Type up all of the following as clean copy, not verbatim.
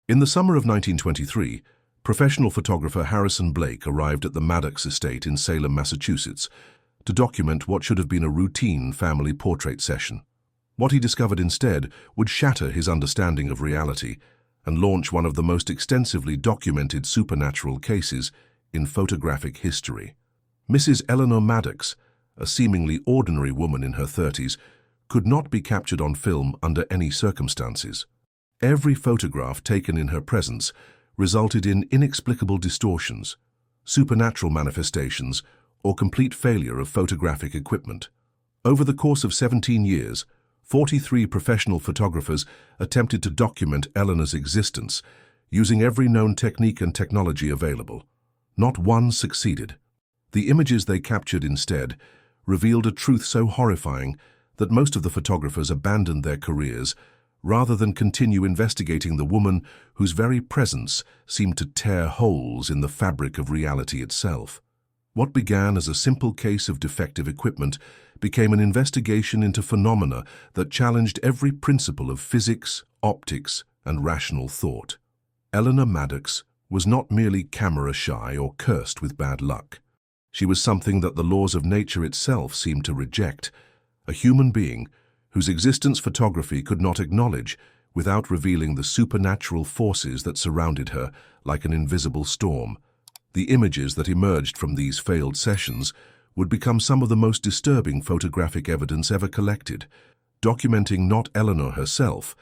In the summer of 1923, professional photographer Harrison Blake arrived at the Maddox estate in Salem, Massachusetts, to document what should have been a routine family portrait session. What he discovered instead would shatter his understanding of reality and launch one of the most extensively documented supernatural cases in photographic history. Mrs. Eleanor Maddox, a seemingly ordinary woman in her 30s, could not be captured on film under any circumstances. Every photograph taken in her presence resulted in inexplicable distortions, supernatural manifestations, or complete failure of photographic equipment. Over the course of 17 years, 43 professional photographers attempted to document Eleanor's existence using every known technique and technology available. Not one succeeded. The images they captured instead revealed a truth so horrifying that most of the photographers abandoned their careers rather than continue investigating the woman whose very presence seemed to tear holes in the fabric of reality itself. What began as a simple case of defective equipment became an investigation into phenomena that challenged every principle of physics, optics, and rational thought. Eleanor Maddox was not merely camera-shy or cursed with bad luck. She was something that the laws of nature itself seemed to reject, a human being whose existence photography could not acknowledge without revealing the supernatural forces that surrounded her like an invisible storm. The images that emerged from these failed sessions would become some of the most disturbing photographic evidence ever collected, documenting not Eleanor herself,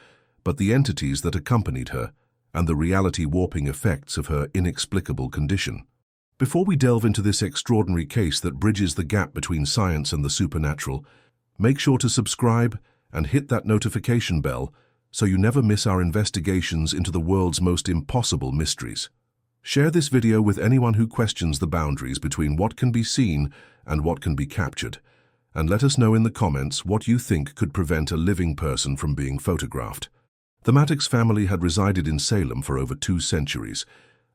but the entities that accompanied her and the reality-warping effects of her inexplicable condition. Before we delve into this extraordinary case that bridges the gap between science and the supernatural, make sure to subscribe and hit that notification bell so you never miss our investigations into the world's most impossible mysteries. Share this video with anyone who questions the boundaries between what can be seen and what can be captured, and let us know in the comments what you think could prevent a living person from being photographed. The Maddox family had resided in Salem for over 2 centuries,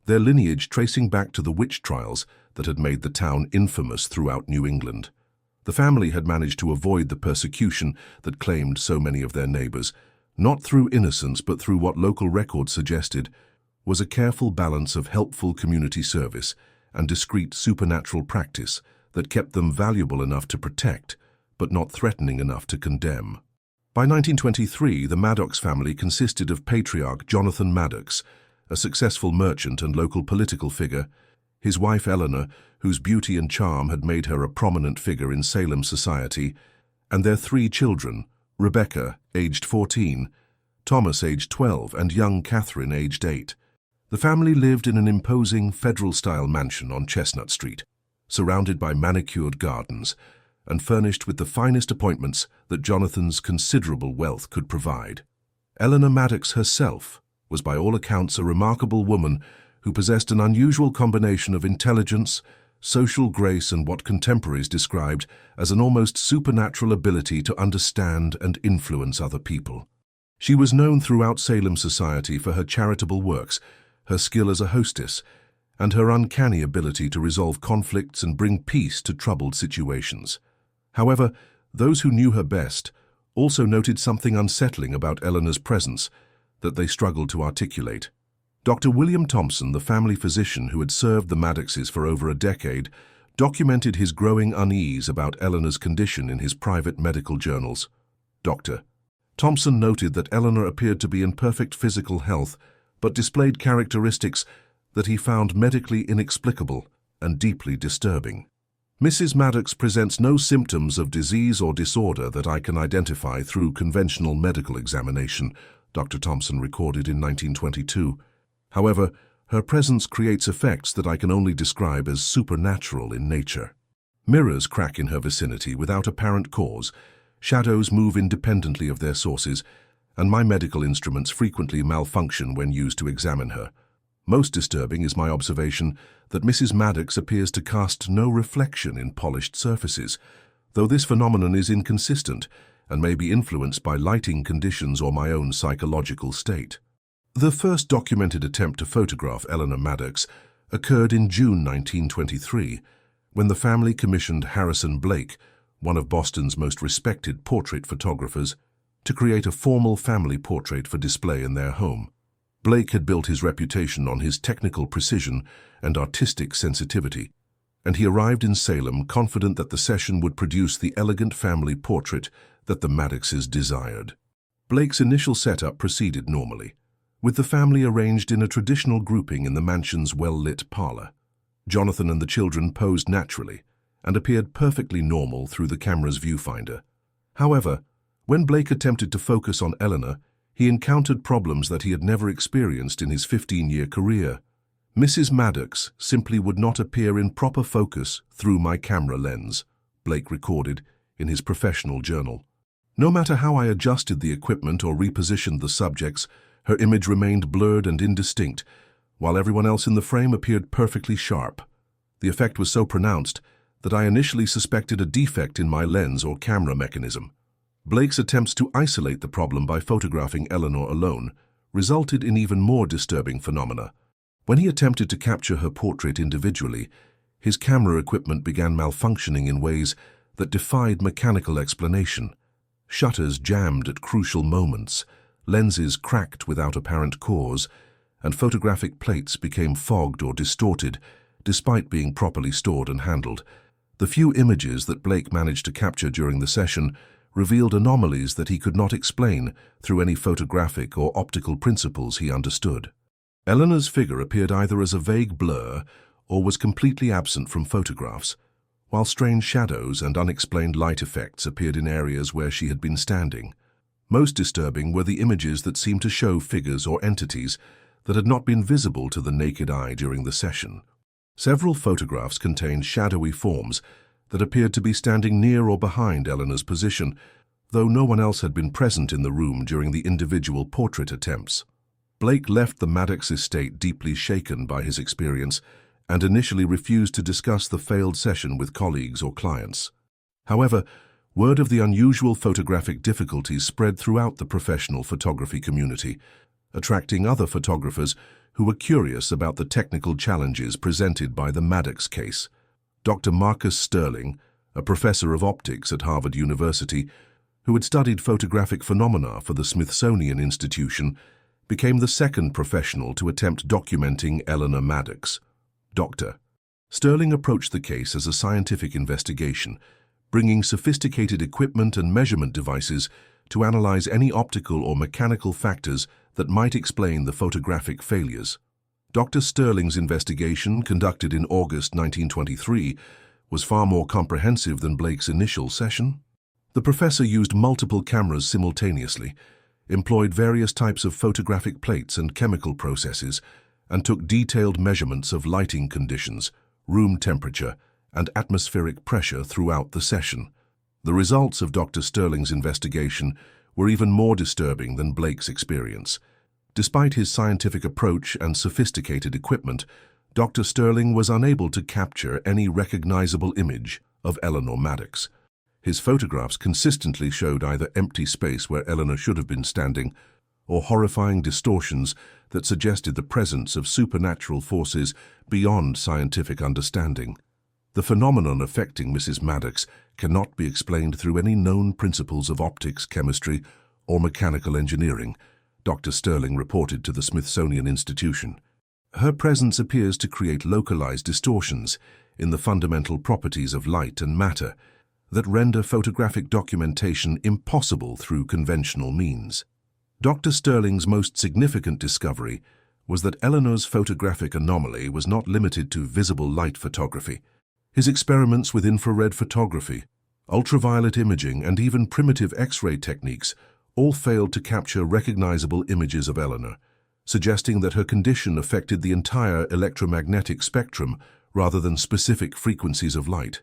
their lineage tracing back to the witch trials that had made the town infamous throughout New England. The family had managed to avoid the persecution that claimed so many of their neighbors, not through innocence but through what local records suggested was a careful balance of helpful community service and discreet supernatural practice that kept them valuable enough to protect, but not threatening enough to condemn. By 1923, the Maddox family consisted of patriarch Jonathan Maddox, a successful merchant and local political figure, his wife Eleanor, whose beauty and charm had made her a prominent figure in Salem society, and their 3 children, Rebecca, aged 14, Thomas, aged 12, and young Catherine, aged 8. The family lived in an imposing federal-style mansion on Chestnut Street, surrounded by manicured gardens, and furnished with the finest appointments that Jonathan's considerable wealth could provide. Eleanor Maddox herself was by all accounts a remarkable woman who possessed an unusual combination of intelligence, social grace, and what contemporaries described as an almost supernatural ability to understand and influence other people. She was known throughout Salem society for her charitable works, her skill as a hostess, and her uncanny ability to resolve conflicts and bring peace to troubled situations. However, those who knew her best also noted something unsettling about Eleanor's presence that they struggled to articulate. Dr. William Thompson, the family physician who had served the Maddoxes for over a decade, documented his growing unease about Eleanor's condition in his private medical journals. Dr. Thompson noted that Eleanor appeared to be in perfect physical health, but displayed characteristics that he found medically inexplicable and deeply disturbing. Mrs. Maddox presents no symptoms of disease or disorder that I can identify through conventional medical examination, Dr. Thompson recorded in 1922. However, her presence creates effects that I can only describe as supernatural in nature. Mirrors crack in her vicinity without apparent cause, shadows move independently of their sources, and my medical instruments frequently malfunction when used to examine her. Most disturbing is my observation that Mrs. Maddox appears to cast no reflection in polished surfaces, though this phenomenon is inconsistent and may be influenced by lighting conditions or my own psychological state. The first documented attempt to photograph Eleanor Maddox occurred in June 1923, when the family commissioned Harrison Blake, one of Boston's most respected portrait photographers, to create a formal family portrait for display in their home. Blake had built his reputation on his technical precision and artistic sensitivity, and he arrived in Salem confident that the session would produce the elegant family portrait that the Maddoxes desired. Blake's initial setup proceeded normally, with the family arranged in a traditional grouping in the mansion's well-lit parlor. Jonathan and the children posed naturally and appeared perfectly normal through the camera's viewfinder. However, when Blake attempted to focus on Eleanor, he encountered problems that he had never experienced in his 15-year career. "Mrs. Maddox simply would not appear in proper focus through my camera lens," Blake recorded in his professional journal. "No matter how I adjusted the equipment or repositioned the subjects, her image remained blurred and indistinct, while everyone else in the frame appeared perfectly sharp. The effect was so pronounced that I initially suspected a defect in my lens or camera mechanism." Blake's attempts to isolate the problem by photographing Eleanor alone resulted in even more disturbing phenomena. When he attempted to capture her portrait individually, his camera equipment began malfunctioning in ways that defied mechanical explanation. Shutters jammed at crucial moments, lenses cracked without apparent cause, and photographic plates became fogged or distorted, despite being properly stored and handled. The few images that Blake managed to capture during the session revealed anomalies that he could not explain through any photographic or optical principles he understood. Eleanor's figure appeared either as a vague blur or was completely absent from photographs, while strange shadows and unexplained light effects appeared in areas where she had been standing. Most disturbing were the images that seemed to show figures or entities that had not been visible to the naked eye during the session. Several photographs contained shadowy forms that appeared to be standing near or behind Eleanor's position, though no one else had been present in the room during the individual portrait attempts. Blake left the Maddox estate deeply shaken by his experience and initially refused to discuss the failed session with colleagues or clients. However, word of the unusual photographic difficulties spread throughout the professional photography community, attracting other photographers who were curious about the technical challenges presented by the Maddox case. Dr. Marcus Sterling, a professor of optics at Harvard University, who had studied photographic phenomena for the Smithsonian Institution, became the second professional to attempt documenting Eleanor Maddox. Dr. Sterling approached the case as a scientific investigation, bringing sophisticated equipment and measurement devices to analyze any optical or mechanical factors that might explain the photographic failures. Dr. Sterling's investigation, conducted in August 1923, was far more comprehensive than Blake's initial session. The professor used multiple cameras simultaneously, employed various types of photographic plates and chemical processes, and took detailed measurements of lighting conditions, room temperature, and atmospheric pressure throughout the session. The results of Dr. Sterling's investigation were even more disturbing than Blake's experience. Despite his scientific approach and sophisticated equipment, Dr. Sterling was unable to capture any recognizable image of Eleanor Maddox. His photographs consistently showed either empty space where Eleanor should have been standing, or horrifying distortions that suggested the presence of supernatural forces beyond scientific understanding. The phenomenon affecting Mrs. Maddox cannot be explained through any known principles of optics, chemistry, or mechanical engineering, Dr. Sterling reported to the Smithsonian Institution. Her presence appears to create localized distortions in the fundamental properties of light and matter that render photographic documentation impossible through conventional means. Dr. Sterling's most significant discovery was that Eleanor's photographic anomaly was not limited to visible light photography. His experiments with infrared photography, ultraviolet imaging, and even primitive X-ray techniques all failed to capture recognizable images of Eleanor, suggesting that her condition affected the entire electromagnetic spectrum rather than specific frequencies of light.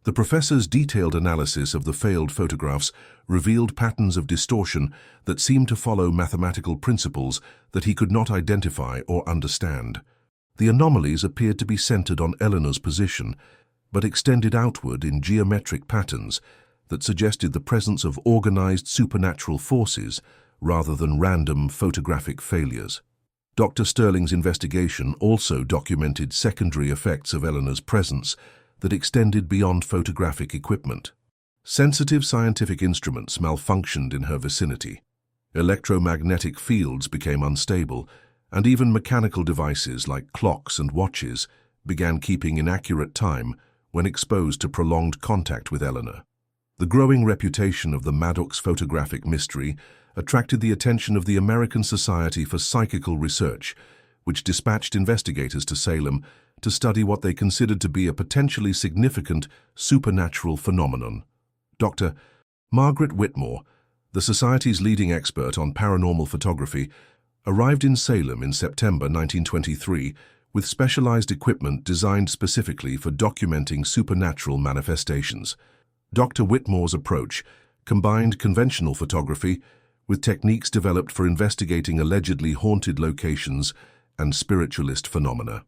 The professor's detailed analysis of the failed photographs revealed patterns of distortion that seemed to follow mathematical principles that he could not identify or understand. The anomalies appeared to be centered on Eleanor's position, but extended outward in geometric patterns that suggested the presence of organized supernatural forces rather than random photographic failures. Dr. Sterling's investigation also documented secondary effects of Eleanor's presence that extended beyond photographic equipment. Sensitive scientific instruments malfunctioned in her vicinity. Electromagnetic fields became unstable, and even mechanical devices like clocks and watches began keeping inaccurate time when exposed to prolonged contact with Eleanor. The growing reputation of the Maddox photographic mystery attracted the attention of the American Society for Psychical Research, which dispatched investigators to Salem to study what they considered to be a potentially significant supernatural phenomenon. Dr. Margaret Whitmore, the Society's leading expert on paranormal photography, arrived in Salem in September 1923 with specialized equipment designed specifically for documenting supernatural manifestations. Dr. Whitmore's approach combined conventional photography with techniques developed for investigating allegedly haunted locations and spiritualist phenomena.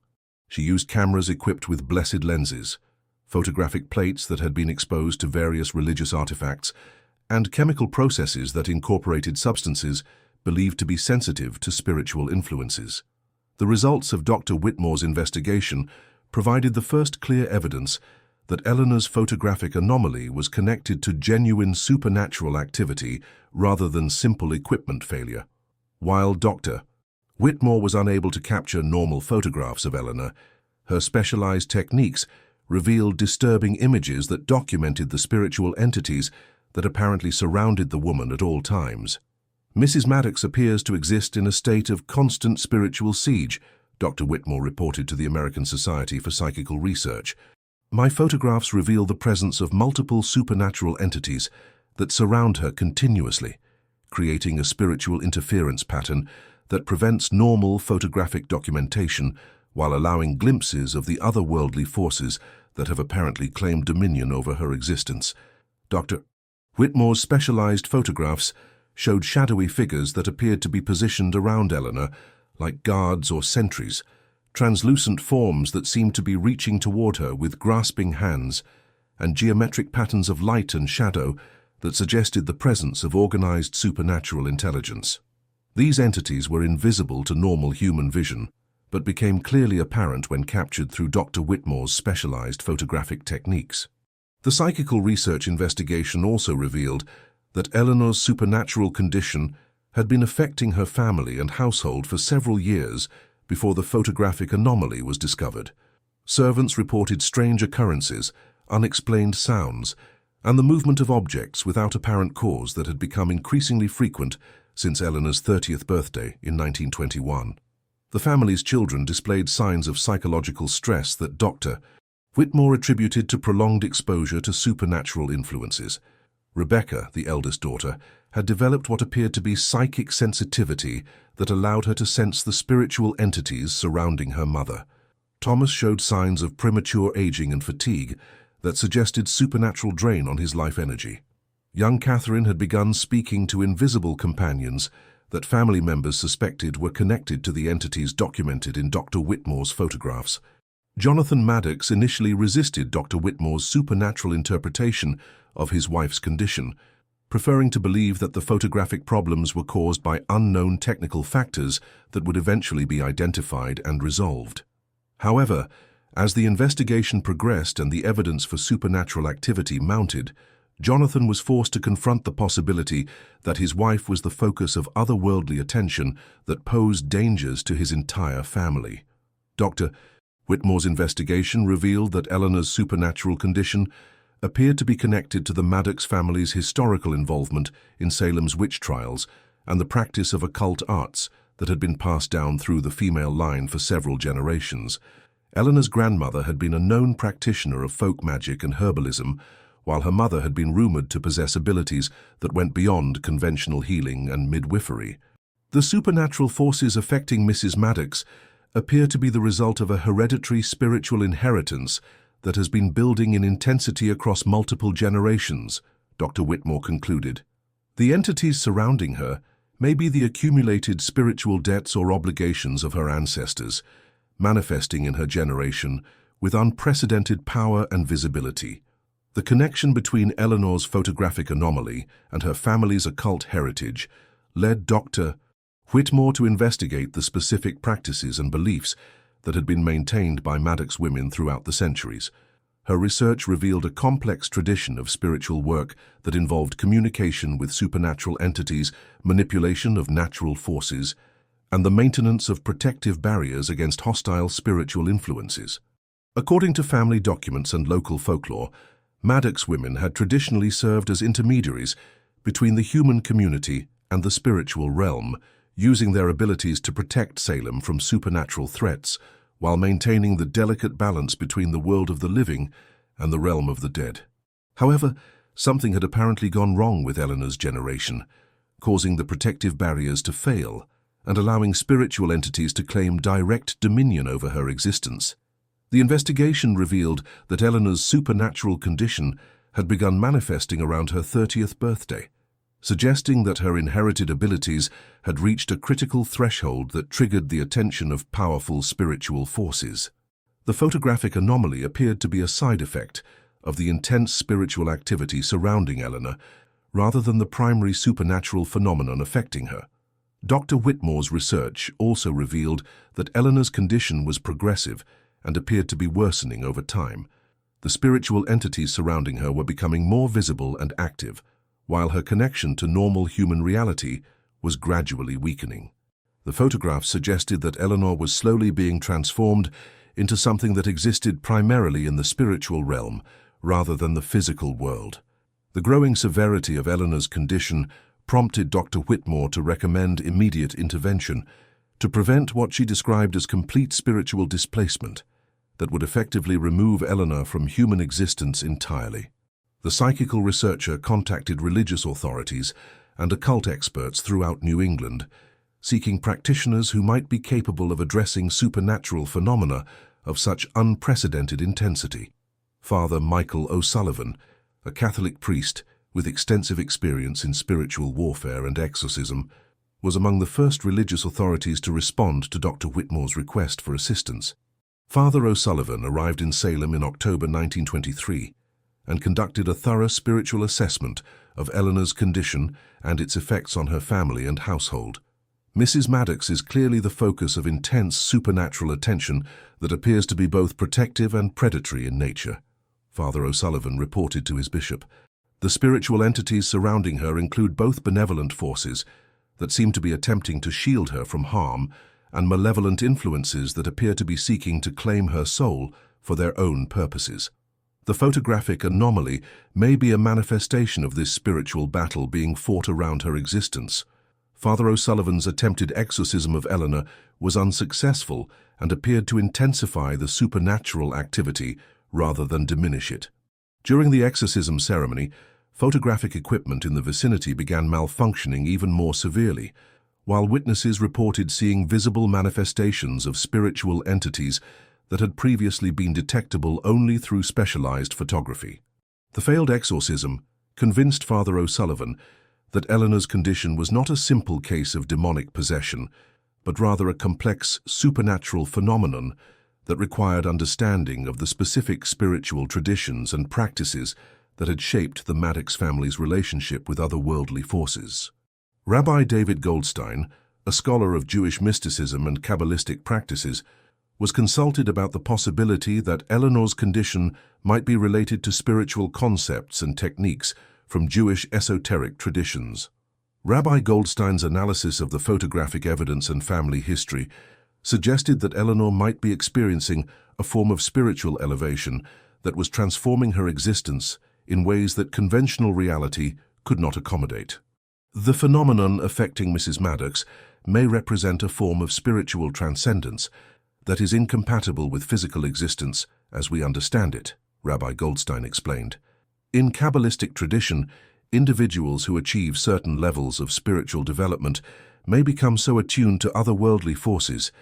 She used cameras equipped with blessed lenses, photographic plates that had been exposed to various religious artifacts, and chemical processes that incorporated substances believed to be sensitive to spiritual influences. The results of Dr. Whitmore's investigation provided the first clear evidence that Eleanor's photographic anomaly was connected to genuine supernatural activity rather than simple equipment failure. While Dr. Whitmore was unable to capture normal photographs of Eleanor, her specialized techniques revealed disturbing images that documented the spiritual entities that apparently surrounded the woman at all times. Mrs. Maddox appears to exist in a state of constant spiritual siege, Dr. Whitmore reported to the American Society for Psychical Research. My photographs reveal the presence of multiple supernatural entities that surround her continuously, creating a spiritual interference pattern that prevents normal photographic documentation while allowing glimpses of the otherworldly forces that have apparently claimed dominion over her existence. Dr. Whitmore's specialized photographs showed shadowy figures that appeared to be positioned around Eleanor, like guards or sentries, translucent forms that seemed to be reaching toward her with grasping hands, and geometric patterns of light and shadow that suggested the presence of organized supernatural intelligence. These entities were invisible to normal human vision, but became clearly apparent when captured through Dr. Whitmore's specialized photographic techniques. The psychical research investigation also revealed that Eleanor's supernatural condition had been affecting her family and household for several years before the photographic anomaly was discovered. Servants reported strange occurrences, unexplained sounds, and the movement of objects without apparent cause that had become increasingly frequent since Eleanor's 30th birthday in 1921. The family's children displayed signs of psychological stress that Dr. Whitmore attributed to prolonged exposure to supernatural influences. Rebecca, the eldest daughter, had developed what appeared to be psychic sensitivity that allowed her to sense the spiritual entities surrounding her mother. Thomas showed signs of premature aging and fatigue that suggested supernatural drain on his life energy. Young Catherine had begun speaking to invisible companions that family members suspected were connected to the entities documented in Dr. Whitmore's photographs. Jonathan Maddox initially resisted Dr. Whitmore's supernatural interpretation of his wife's condition, preferring to believe that the photographic problems were caused by unknown technical factors that would eventually be identified and resolved. However, as the investigation progressed and the evidence for supernatural activity mounted, Jonathan was forced to confront the possibility that his wife was the focus of otherworldly attention that posed dangers to his entire family. Dr. Whitmore's investigation revealed that Eleanor's supernatural condition appeared to be connected to the Maddox family's historical involvement in Salem's witch trials and the practice of occult arts that had been passed down through the female line for several generations. Eleanor's grandmother had been a known practitioner of folk magic and herbalism, while her mother had been rumored to possess abilities that went beyond conventional healing and midwifery. The supernatural forces affecting Mrs. Maddox appear to be the result of a hereditary spiritual inheritance that has been building in intensity across multiple generations, Dr. Whitmore concluded. The entities surrounding her may be the accumulated spiritual debts or obligations of her ancestors, manifesting in her generation with unprecedented power and visibility. The connection between Eleanor's photographic anomaly and her family's occult heritage led Dr. Whitmore to investigate the specific practices and beliefs that had been maintained by Maddox women throughout the centuries. Her research revealed a complex tradition of spiritual work that involved communication with supernatural entities, manipulation of natural forces, and the maintenance of protective barriers against hostile spiritual influences. According to family documents and local folklore, Maddox women had traditionally served as intermediaries between the human community and the spiritual realm, using their abilities to protect Salem from supernatural threats while maintaining the delicate balance between the world of the living and the realm of the dead. However, something had apparently gone wrong with Eleanor's generation, causing the protective barriers to fail and allowing spiritual entities to claim direct dominion over her existence. The investigation revealed that Eleanor's supernatural condition had begun manifesting around her 30th birthday, suggesting that her inherited abilities had reached a critical threshold that triggered the attention of powerful spiritual forces. The photographic anomaly appeared to be a side effect of the intense spiritual activity surrounding Eleanor, rather than the primary supernatural phenomenon affecting her. Dr. Whitmore's research also revealed that Eleanor's condition was progressive and appeared to be worsening over time. The spiritual entities surrounding her were becoming more visible and active, while her connection to normal human reality was gradually weakening. The photographs suggested that Eleanor was slowly being transformed into something that existed primarily in the spiritual realm rather than the physical world. The growing severity of Eleanor's condition prompted Dr. Whitmore to recommend immediate intervention to prevent what she described as complete spiritual displacement that would effectively remove Eleanor from human existence entirely. The psychical researcher contacted religious authorities and occult experts throughout New England, seeking practitioners who might be capable of addressing supernatural phenomena of such unprecedented intensity. Father Michael O'Sullivan, a Catholic priest with extensive experience in spiritual warfare and exorcism, was among the first religious authorities to respond to Dr. Whitmore's request for assistance. Father O'Sullivan arrived in Salem in October 1923 and conducted a thorough spiritual assessment of Eleanor's condition and its effects on her family and household. Mrs. Maddox is clearly the focus of intense supernatural attention that appears to be both protective and predatory in nature. Father O'Sullivan reported to his bishop. The spiritual entities surrounding her include both benevolent forces that seem to be attempting to shield her from harm and malevolent influences that appear to be seeking to claim her soul for their own purposes. The photographic anomaly may be a manifestation of this spiritual battle being fought around her existence. Father O'Sullivan's attempted exorcism of Eleanor was unsuccessful and appeared to intensify the supernatural activity rather than diminish it. During the exorcism ceremony, photographic equipment in the vicinity began malfunctioning even more severely, while witnesses reported seeing visible manifestations of spiritual entities that had previously been detectable only through specialized photography. The failed exorcism convinced Father O'Sullivan that Eleanor's condition was not a simple case of demonic possession, but rather a complex supernatural phenomenon that required understanding of the specific spiritual traditions and practices that had shaped the Maddox family's relationship with otherworldly forces. Rabbi David Goldstein, a scholar of Jewish mysticism and Kabbalistic practices, was consulted about the possibility that Eleanor's condition might be related to spiritual concepts and techniques from Jewish esoteric traditions. Rabbi Goldstein's analysis of the photographic evidence and family history suggested that Eleanor might be experiencing a form of spiritual elevation that was transforming her existence in ways that conventional reality could not accommodate. The phenomenon affecting Mrs. Maddox may represent a form of spiritual transcendence that is incompatible with physical existence as we understand it, Rabbi Goldstein explained. In Kabbalistic tradition, individuals who achieve certain levels of spiritual development may become so attuned to otherworldly forces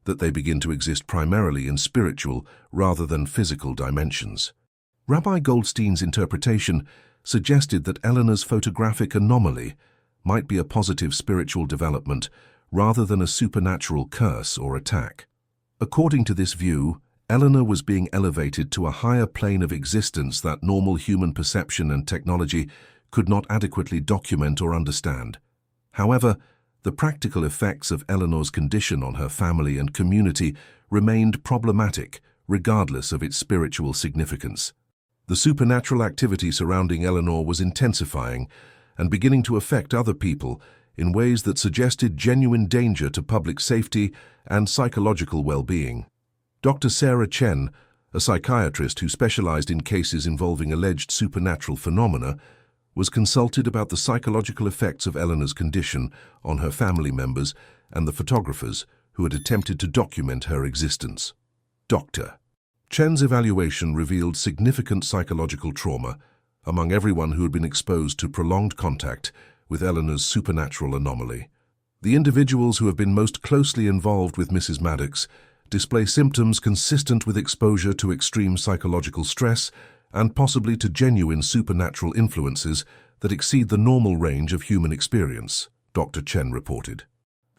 that they begin to exist primarily in spiritual rather than physical dimensions. Rabbi Goldstein's interpretation suggested that Eleanor's photographic anomaly might be a positive spiritual development rather than a supernatural curse or attack. According to this view, Eleanor was being elevated to a higher plane of existence that normal human perception and technology could not adequately document or understand. However, the practical effects of Eleanor's condition on her family and community remained problematic, regardless of its spiritual significance. The supernatural activity surrounding Eleanor was intensifying and beginning to affect other people in ways that suggested genuine danger to public safety and psychological well-being. Dr. Sarah Chen, a psychiatrist who specialized in cases involving alleged supernatural phenomena, was consulted about the psychological effects of Eleanor's condition on her family members and the photographers who had attempted to document her existence. Dr. Chen's evaluation revealed significant psychological trauma among everyone who had been exposed to prolonged contact with Eleanor's supernatural anomaly. The individuals who have been most closely involved with Mrs. Maddox display symptoms consistent with exposure to extreme psychological stress and possibly to genuine supernatural influences that exceed the normal range of human experience, Dr. Chen reported.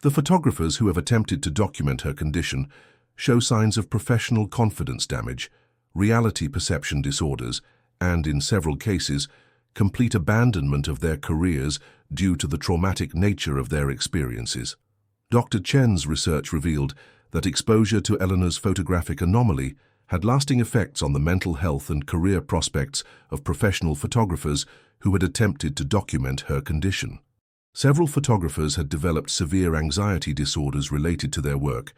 The photographers who have attempted to document her condition show signs of professional confidence damage, reality perception disorders, and, in several cases, complete abandonment of their careers due to the traumatic nature of their experiences. Dr. Chen's research revealed that exposure to Eleanor's photographic anomaly had lasting effects on the mental health and career prospects of professional photographers who had attempted to document her condition. Several photographers had developed severe anxiety disorders related to their work,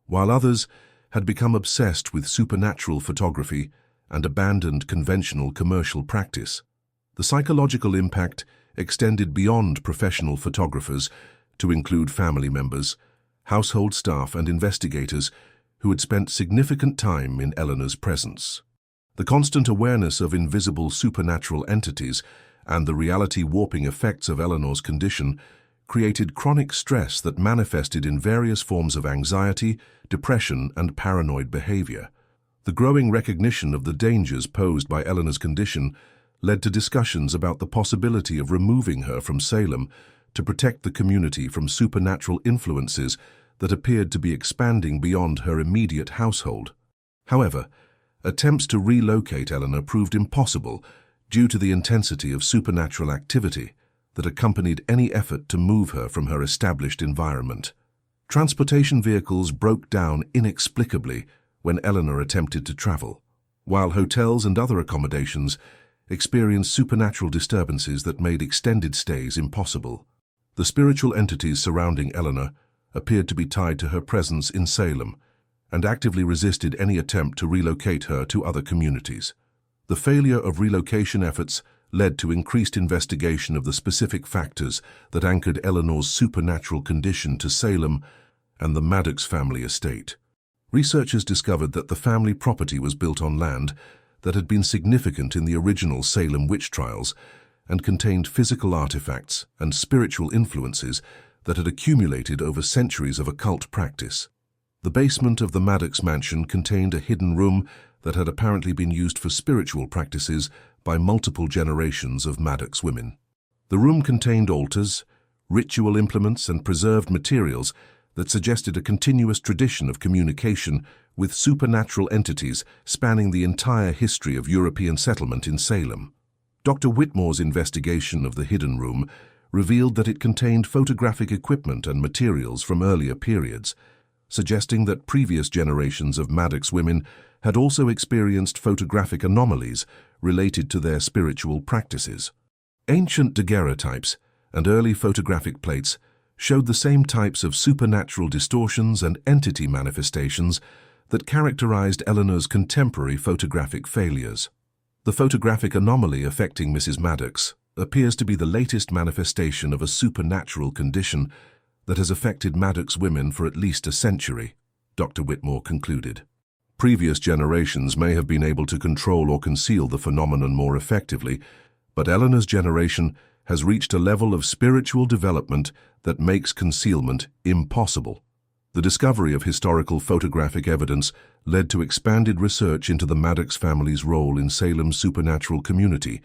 while others had become obsessed with supernatural photography and abandoned conventional commercial practice. The psychological impact extended beyond professional photographers to include family members, household staff, and investigators who had spent significant time in Eleanor's presence. The constant awareness of invisible supernatural entities and the reality-warping effects of Eleanor's condition created chronic stress that manifested in various forms of anxiety, depression, and paranoid behavior. The growing recognition of the dangers posed by Eleanor's condition led to discussions about the possibility of removing her from Salem to protect the community from supernatural influences that appeared to be expanding beyond her immediate household. However, attempts to relocate Eleanor proved impossible due to the intensity of supernatural activity that accompanied any effort to move her from her established environment. Transportation vehicles broke down inexplicably when Eleanor attempted to travel, while hotels and other accommodations experienced supernatural disturbances that made extended stays impossible. The spiritual entities surrounding Eleanor appeared to be tied to her presence in Salem and actively resisted any attempt to relocate her to other communities. The failure of relocation efforts led to increased investigation of the specific factors that anchored Eleanor's supernatural condition to Salem and the Maddox family estate. Researchers discovered that the family property was built on land that had been significant in the original Salem witch trials and contained physical artifacts and spiritual influences that had accumulated over centuries of occult practice. The basement of the Maddox mansion contained a hidden room that had apparently been used for spiritual practices by multiple generations of Maddox women. The room contained altars, ritual implements, and preserved materials that suggested a continuous tradition of communication with supernatural entities spanning the entire history of European settlement in Salem. Dr. Whitmore's investigation of the hidden room revealed that it contained photographic equipment and materials from earlier periods, suggesting that previous generations of Maddox women had also experienced photographic anomalies related to their spiritual practices. Ancient daguerreotypes and early photographic plates showed the same types of supernatural distortions and entity manifestations that characterized Eleanor's contemporary photographic failures. The photographic anomaly affecting Mrs. Maddox appears to be the latest manifestation of a supernatural condition that has affected Maddox women for at least a century, Dr. Whitmore concluded. Previous generations may have been able to control or conceal the phenomenon more effectively, but Eleanor's generation has reached a level of spiritual development that makes concealment impossible. The discovery of historical photographic evidence led to expanded research into the Maddox family's role in Salem's supernatural community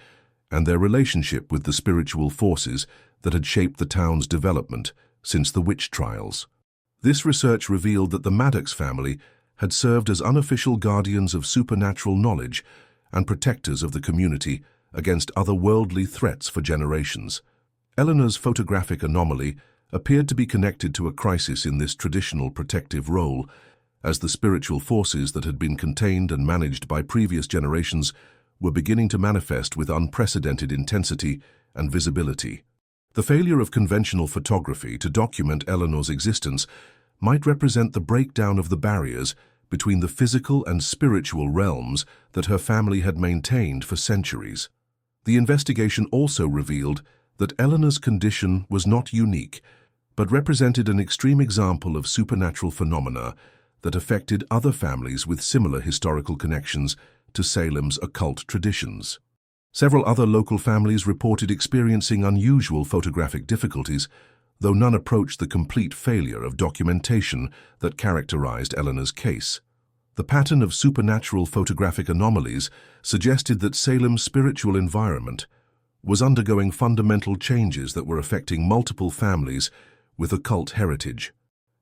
and their relationship with the spiritual forces that had shaped the town's development since the witch trials. This research revealed that the Maddox family had served as unofficial guardians of supernatural knowledge and protectors of the community against otherworldly threats for generations. Eleanor's photographic anomaly appeared to be connected to a crisis in this traditional protective role, as the spiritual forces that had been contained and managed by previous generations were beginning to manifest with unprecedented intensity and visibility. The failure of conventional photography to document Eleanor's existence might represent the breakdown of the barriers between the physical and spiritual realms that her family had maintained for centuries. The investigation also revealed that Eleanor's condition was not unique, but represented an extreme example of supernatural phenomena that affected other families with similar historical connections to Salem's occult traditions. Several other local families reported experiencing unusual photographic difficulties, though none approached the complete failure of documentation that characterized Eleanor's case. The pattern of supernatural photographic anomalies suggested that Salem's spiritual environment was undergoing fundamental changes that were affecting multiple families with occult heritage.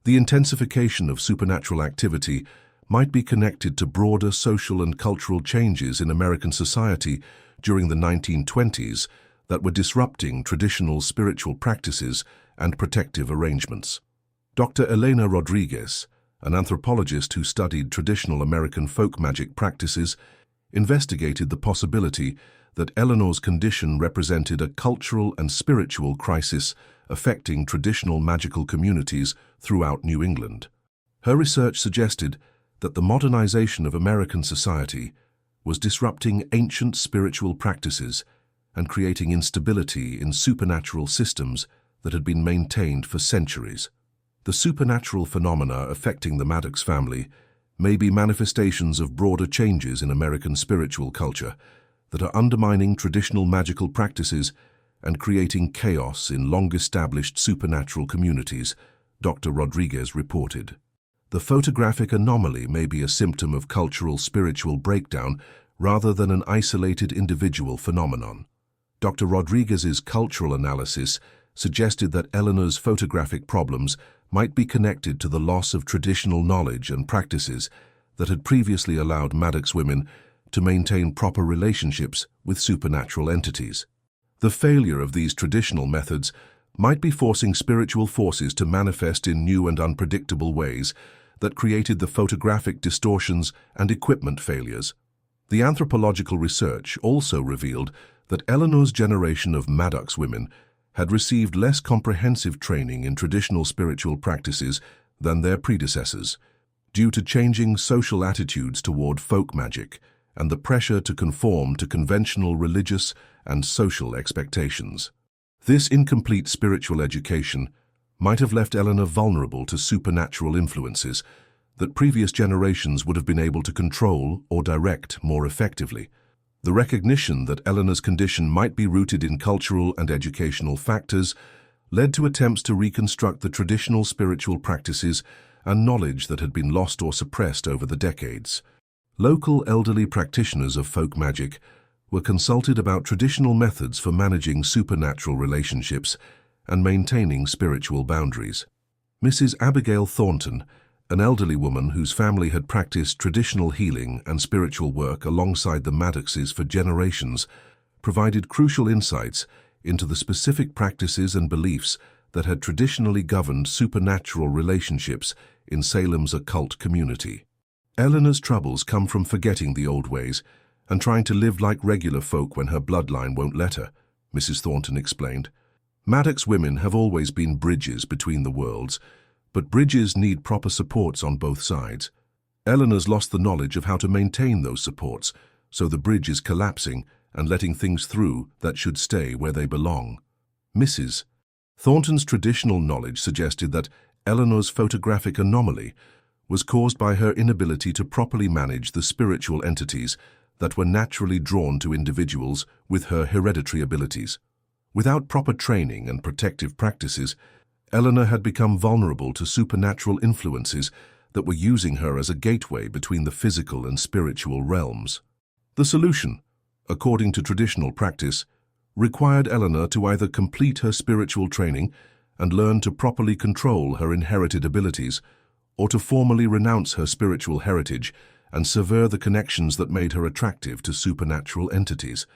The intensification of supernatural activity might be connected to broader social and cultural changes in American society during the 1920s that were disrupting traditional spiritual practices and protective arrangements. Dr. Elena Rodriguez, an anthropologist who studied traditional American folk magic practices, investigated the possibility that Eleanor's condition represented a cultural and spiritual crisis affecting traditional magical communities throughout New England. Her research suggested that the modernization of American society was disrupting ancient spiritual practices and creating instability in supernatural systems that had been maintained for centuries. The supernatural phenomena affecting the Maddox family may be manifestations of broader changes in American spiritual culture that are undermining traditional magical practices and creating chaos in long-established supernatural communities, Dr. Rodriguez reported. The photographic anomaly may be a symptom of cultural spiritual breakdown rather than an isolated individual phenomenon. Dr. Rodriguez's cultural analysis suggested that Eleanor's photographic problems might be connected to the loss of traditional knowledge and practices that had previously allowed Maddox women to maintain proper relationships with supernatural entities. The failure of these traditional methods might be forcing spiritual forces to manifest in new and unpredictable ways that created the photographic distortions and equipment failures. The anthropological research also revealed that Eleanor's generation of Maddox women had received less comprehensive training in traditional spiritual practices than their predecessors, due to changing social attitudes toward folk magic and the pressure to conform to conventional religious and social expectations. This incomplete spiritual education might have left Eleanor vulnerable to supernatural influences that previous generations would have been able to control or direct more effectively. The recognition that Eleanor's condition might be rooted in cultural and educational factors led to attempts to reconstruct the traditional spiritual practices and knowledge that had been lost or suppressed over the decades. Local elderly practitioners of folk magic were consulted about traditional methods for managing supernatural relationships and maintaining spiritual boundaries. Mrs. Abigail Thornton, an elderly woman whose family had practiced traditional healing and spiritual work alongside the Maddoxes for generations, provided crucial insights into the specific practices and beliefs that had traditionally governed supernatural relationships in Salem's occult community. Eleanor's troubles come from forgetting the old ways and trying to live like regular folk when her bloodline won't let her, Mrs. Thornton explained. Maddox women have always been bridges between the worlds, but bridges need proper supports on both sides. Eleanor's lost the knowledge of how to maintain those supports, so the bridge is collapsing and letting things through that should stay where they belong. Mrs. Thornton's traditional knowledge suggested that Eleanor's photographic anomaly was caused by her inability to properly manage the spiritual entities that were naturally drawn to individuals with her hereditary abilities. Without proper training and protective practices, Eleanor had become vulnerable to supernatural influences that were using her as a gateway between the physical and spiritual realms. The solution, according to traditional practice, required Eleanor to either complete her spiritual training and learn to properly control her inherited abilities, or to formally renounce her spiritual heritage and sever the connections that made her attractive to supernatural entities.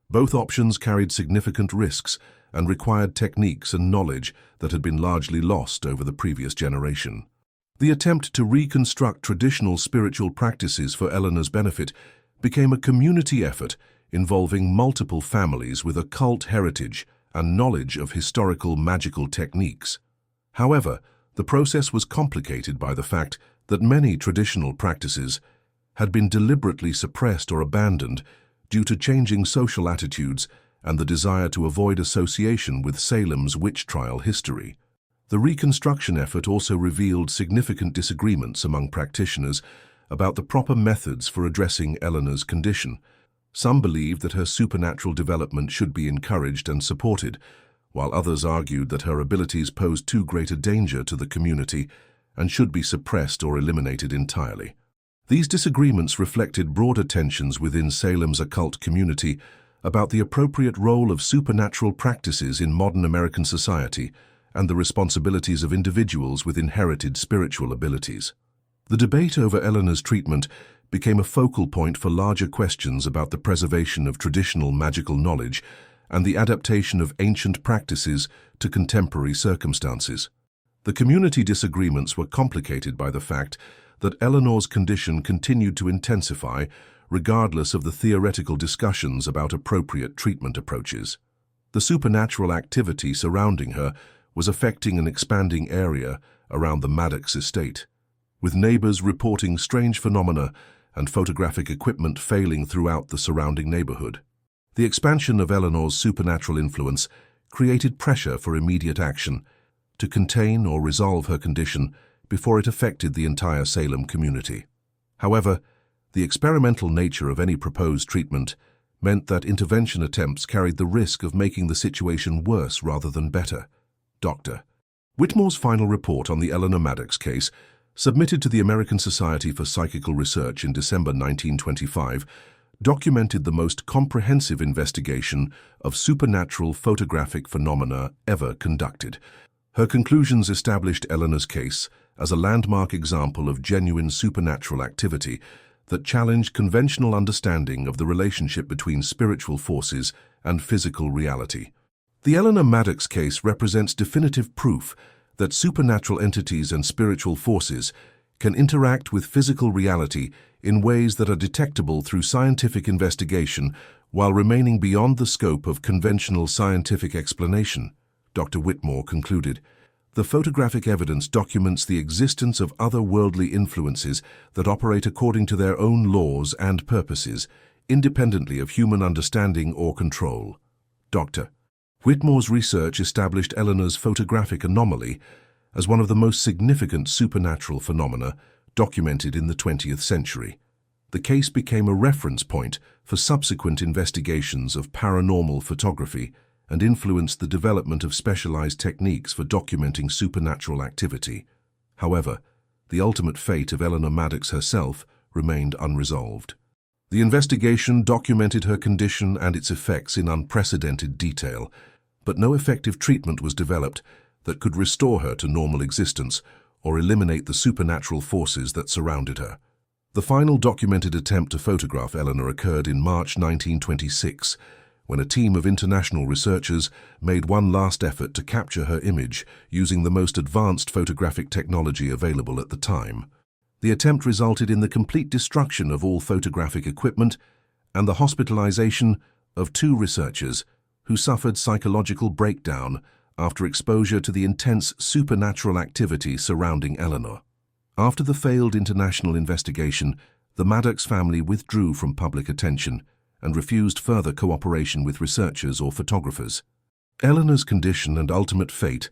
Both options carried significant risks and required techniques and knowledge that had been largely lost over the previous generation. The attempt to reconstruct traditional spiritual practices for Eleanor's benefit became a community effort involving multiple families with occult heritage and knowledge of historical magical techniques. However, the process was complicated by the fact that many traditional practices had been deliberately suppressed or abandoned due to changing social attitudes and the desire to avoid association with Salem's witch trial history. The reconstruction effort also revealed significant disagreements among practitioners about the proper methods for addressing Eleanor's condition. Some believed that her supernatural development should be encouraged and supported, while others argued that her abilities posed too great a danger to the community and should be suppressed or eliminated entirely. These disagreements reflected broader tensions within Salem's occult community about the appropriate role of supernatural practices in modern American society and the responsibilities of individuals with inherited spiritual abilities. The debate over Eleanor's treatment became a focal point for larger questions about the preservation of traditional magical knowledge and the adaptation of ancient practices to contemporary circumstances. The community disagreements were complicated by the fact that Eleanor's condition continued to intensify regardless of the theoretical discussions about appropriate treatment approaches. The supernatural activity surrounding her was affecting an expanding area around the Maddox estate, with neighbors reporting strange phenomena and photographic equipment failing throughout the surrounding neighborhood. The expansion of Eleanor's supernatural influence created pressure for immediate action to contain or resolve her condition before it affected the entire Salem community. However, the experimental nature of any proposed treatment meant that intervention attempts carried the risk of making the situation worse rather than better. Dr. Whitmore's final report on the Eleanor Maddox case, submitted to the American Society for Psychical Research in December 1925, documented the most comprehensive investigation of supernatural photographic phenomena ever conducted. Her conclusions established Eleanor's case as a landmark example of genuine supernatural activity that challenged conventional understanding of the relationship between spiritual forces and physical reality. The Eleanor Maddox case represents definitive proof that supernatural entities and spiritual forces can interact with physical reality in ways that are detectable through scientific investigation while remaining beyond the scope of conventional scientific explanation, Dr. Whitmore concluded. The photographic evidence documents the existence of otherworldly influences that operate according to their own laws and purposes, independently of human understanding or control. Dr. Whitmore's research established Eleanor's photographic anomaly as one of the most significant supernatural phenomena documented in the 20th century. The case became a reference point for subsequent investigations of paranormal photography and influenced the development of specialized techniques for documenting supernatural activity. However, the ultimate fate of Eleanor Maddox herself remained unresolved. The investigation documented her condition and its effects in unprecedented detail, but no effective treatment was developed that could restore her to normal existence or eliminate the supernatural forces that surrounded her. The final documented attempt to photograph Eleanor occurred in March 1926, when a team of international researchers made one last effort to capture her image using the most advanced photographic technology available at the time. The attempt resulted in the complete destruction of all photographic equipment and the hospitalization of 2 researchers who suffered psychological breakdown after exposure to the intense supernatural activity surrounding Eleanor. After the failed international investigation, the Maddox family withdrew from public attention and refused further cooperation with researchers or photographers. Eleanor's condition and ultimate fate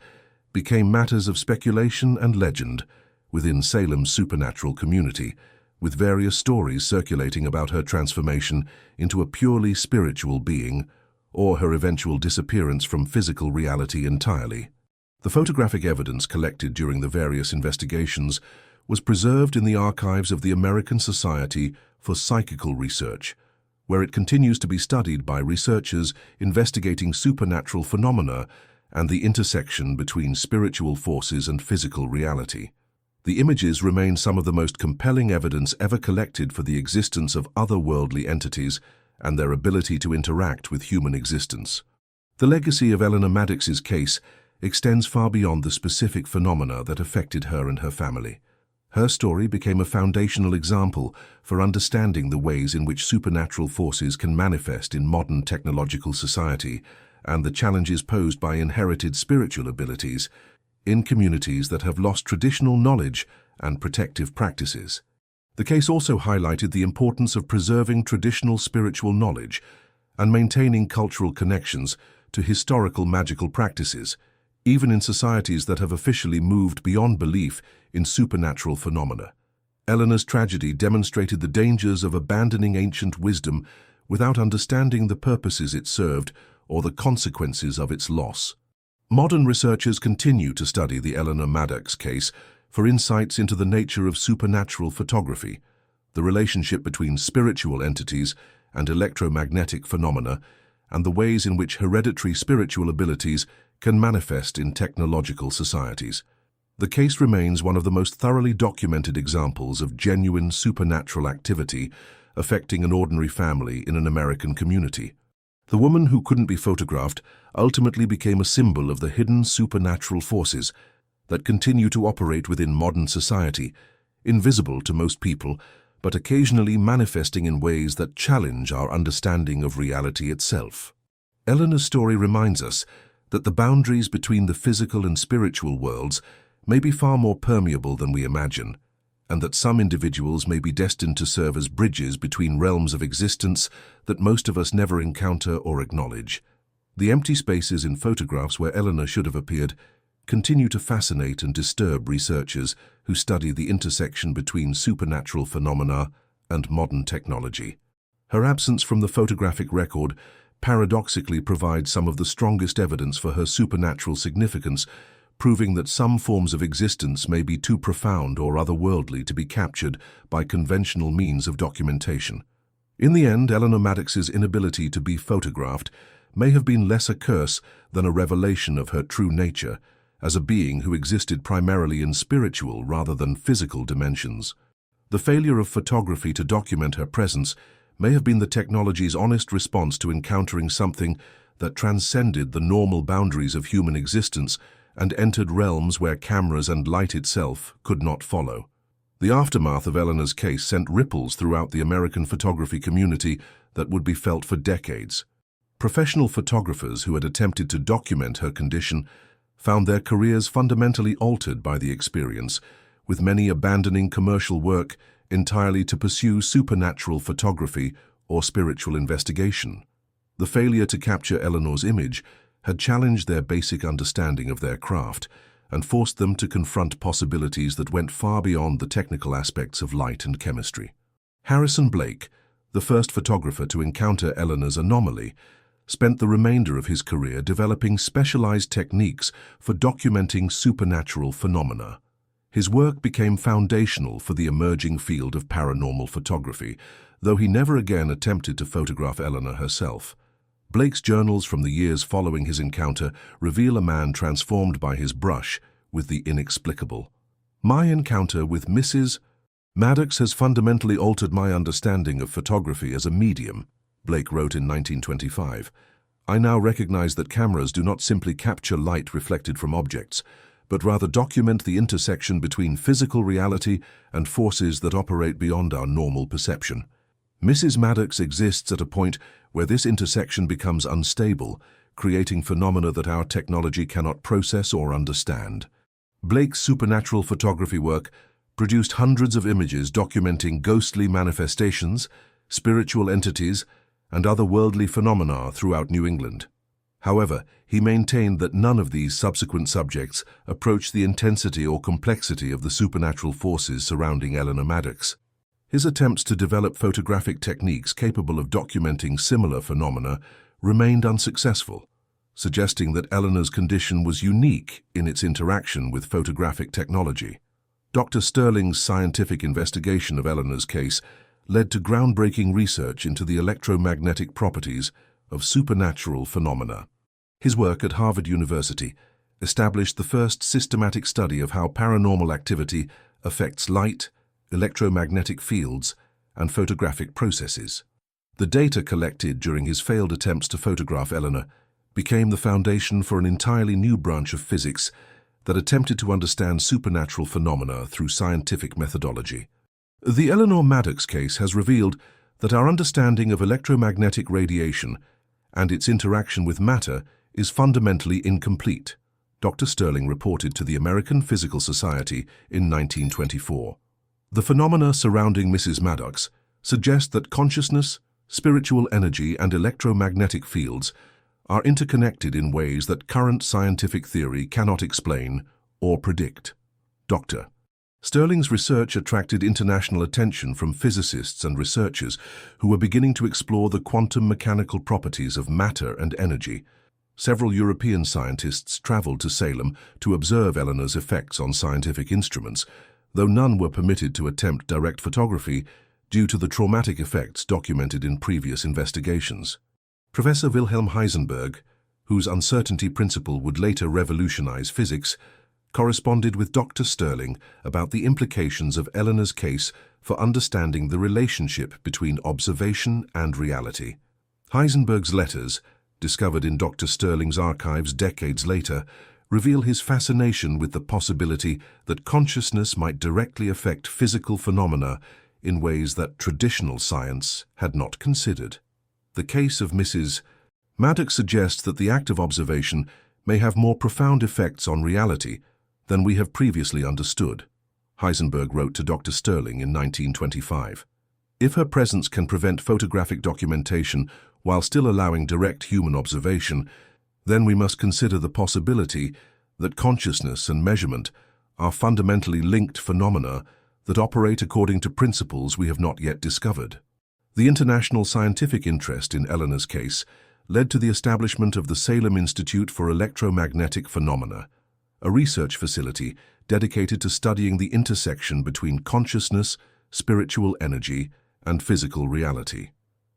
became matters of speculation and legend within Salem's supernatural community, with various stories circulating about her transformation into a purely spiritual being or her eventual disappearance from physical reality entirely. The photographic evidence collected during the various investigations was preserved in the archives of the American Society for Psychical Research, where it continues to be studied by researchers investigating supernatural phenomena and the intersection between spiritual forces and physical reality. The images remain some of the most compelling evidence ever collected for the existence of otherworldly entities and their ability to interact with human existence. The legacy of Eleanor Maddox's case extends far beyond the specific phenomena that affected her and her family. Her story became a foundational example for understanding the ways in which supernatural forces can manifest in modern technological society and the challenges posed by inherited spiritual abilities in communities that have lost traditional knowledge and protective practices. The case also highlighted the importance of preserving traditional spiritual knowledge and maintaining cultural connections to historical magical practices, even in societies that have officially moved beyond belief in supernatural phenomena. Eleanor's tragedy demonstrated the dangers of abandoning ancient wisdom without understanding the purposes it served or the consequences of its loss. Modern researchers continue to study the Eleanor Maddox case for insights into the nature of supernatural photography, the relationship between spiritual entities and electromagnetic phenomena, and the ways in which hereditary spiritual abilities can manifest in technological societies. The case remains one of the most thoroughly documented examples of genuine supernatural activity affecting an ordinary family in an American community. The woman who couldn't be photographed ultimately became a symbol of the hidden supernatural forces that continue to operate within modern society, invisible to most people, but occasionally manifesting in ways that challenge our understanding of reality itself. Eleanor's story reminds us that the boundaries between the physical and spiritual worlds may be far more permeable than we imagine, and that some individuals may be destined to serve as bridges between realms of existence that most of us never encounter or acknowledge. The empty spaces in photographs where Eleanor should have appeared continue to fascinate and disturb researchers who study the intersection between supernatural phenomena and modern technology. Her absence from the photographic record paradoxically provides some of the strongest evidence for her supernatural significance, proving that some forms of existence may be too profound or otherworldly to be captured by conventional means of documentation. In the end, Eleanor Maddox's inability to be photographed may have been less a curse than a revelation of her true nature, as a being who existed primarily in spiritual rather than physical dimensions. The failure of photography to document her presence may have been the technology's honest response to encountering something that transcended the normal boundaries of human existence and entered realms where cameras and light itself could not follow. The aftermath of Eleanor's case sent ripples throughout the American photography community that would be felt for decades. Professional photographers who had attempted to document her condition found their careers fundamentally altered by the experience, with many abandoning commercial work entirely to pursue supernatural photography or spiritual investigation. The failure to capture Eleanor's image had challenged their basic understanding of their craft and forced them to confront possibilities that went far beyond the technical aspects of light and chemistry. Harrison Blake, the first photographer to encounter Eleanor's anomaly, spent the remainder of his career developing specialized techniques for documenting supernatural phenomena. His work became foundational for the emerging field of paranormal photography, though he never again attempted to photograph Eleanor herself. Blake's journals from the years following his encounter reveal a man transformed by his brush with the inexplicable. "My encounter with Mrs. Maddox has fundamentally altered my understanding of photography as a medium," Blake wrote in 1925. "I now recognize that cameras do not simply capture light reflected from objects, but rather document the intersection between physical reality and forces that operate beyond our normal perception. Mrs. Maddox exists at a point where this intersection becomes unstable, creating phenomena that our technology cannot process or understand." Blake's supernatural photography work produced hundreds of images documenting ghostly manifestations, spiritual entities, and otherworldly phenomena throughout New England. However, he maintained that none of these subsequent subjects approached the intensity or complexity of the supernatural forces surrounding Eleanor Maddox. His attempts to develop photographic techniques capable of documenting similar phenomena remained unsuccessful, suggesting that Eleanor's condition was unique in its interaction with photographic technology. Dr. Sterling's scientific investigation of Eleanor's case led to groundbreaking research into the electromagnetic properties of supernatural phenomena. His work at Harvard University established the first systematic study of how paranormal activity affects light, electromagnetic fields, and photographic processes. The data collected during his failed attempts to photograph Eleanor became the foundation for an entirely new branch of physics that attempted to understand supernatural phenomena through scientific methodology. The Eleanor Maddox case has revealed that our understanding of electromagnetic radiation and its interaction with matter is fundamentally incomplete, Dr. Sterling reported to the American Physical Society in 1924. The phenomena surrounding Mrs. Maddox suggest that consciousness, spiritual energy, and electromagnetic fields are interconnected in ways that current scientific theory cannot explain or predict. Dr. Sterling's research attracted international attention from physicists and researchers who were beginning to explore the quantum mechanical properties of matter and energy. Several European scientists traveled to Salem to observe Eleanor's effects on scientific instruments, though none were permitted to attempt direct photography due to the traumatic effects documented in previous investigations. Professor Wilhelm Heisenberg, whose uncertainty principle would later revolutionize physics, corresponded with Dr. Sterling about the implications of Eleanor's case for understanding the relationship between observation and reality. Heisenberg's letters, discovered in Dr. Sterling's archives decades later, reveal his fascination with the possibility that consciousness might directly affect physical phenomena in ways that traditional science had not considered. The case of Mrs. Maddox suggests that the act of observation may have more profound effects on reality than we have previously understood, Heisenberg wrote to Dr. Sterling in 1925. If her presence can prevent photographic documentation while still allowing direct human observation, then we must consider the possibility that consciousness and measurement are fundamentally linked phenomena that operate according to principles we have not yet discovered. The international scientific interest in Eleanor's case led to the establishment of the Salem Institute for Electromagnetic Phenomena, a research facility dedicated to studying the intersection between consciousness, spiritual energy, and physical reality.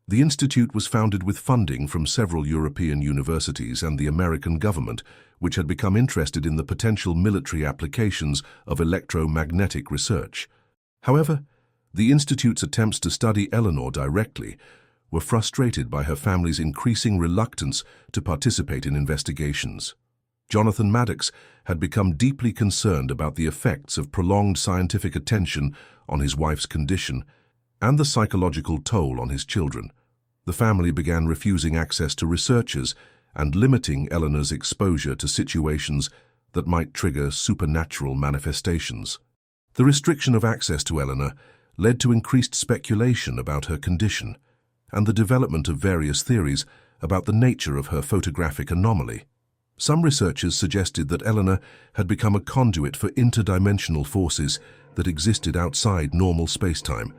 The institute was founded with funding from several European universities and the American government, which had become interested in the potential military applications of electromagnetic research. However, the institute's attempts to study Eleanor directly were frustrated by her family's increasing reluctance to participate in investigations. Jonathan Maddox had become deeply concerned about the effects of prolonged scientific attention on his wife's condition and the psychological toll on his children. The family began refusing access to researchers and limiting Eleanor's exposure to situations that might trigger supernatural manifestations. The restriction of access to Eleanor led to increased speculation about her condition and the development of various theories about the nature of her photographic anomaly. Some researchers suggested that Eleanor had become a conduit for interdimensional forces that existed outside normal spacetime,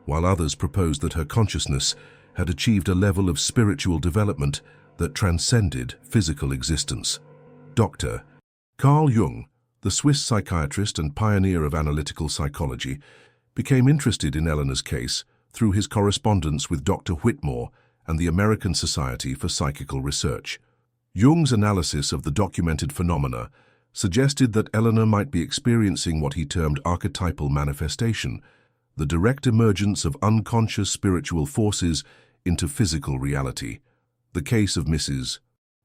while others proposed that her consciousness had achieved a level of spiritual development that transcended physical existence. Dr. Carl Jung, the Swiss psychiatrist and pioneer of analytical psychology, became interested in Eleanor's case through his correspondence with Dr. Whitmore and the American Society for Psychical Research. Jung's analysis of the documented phenomena suggested that Eleanor might be experiencing what he termed archetypal manifestation, the direct emergence of unconscious spiritual forces into physical reality. The case of Mrs.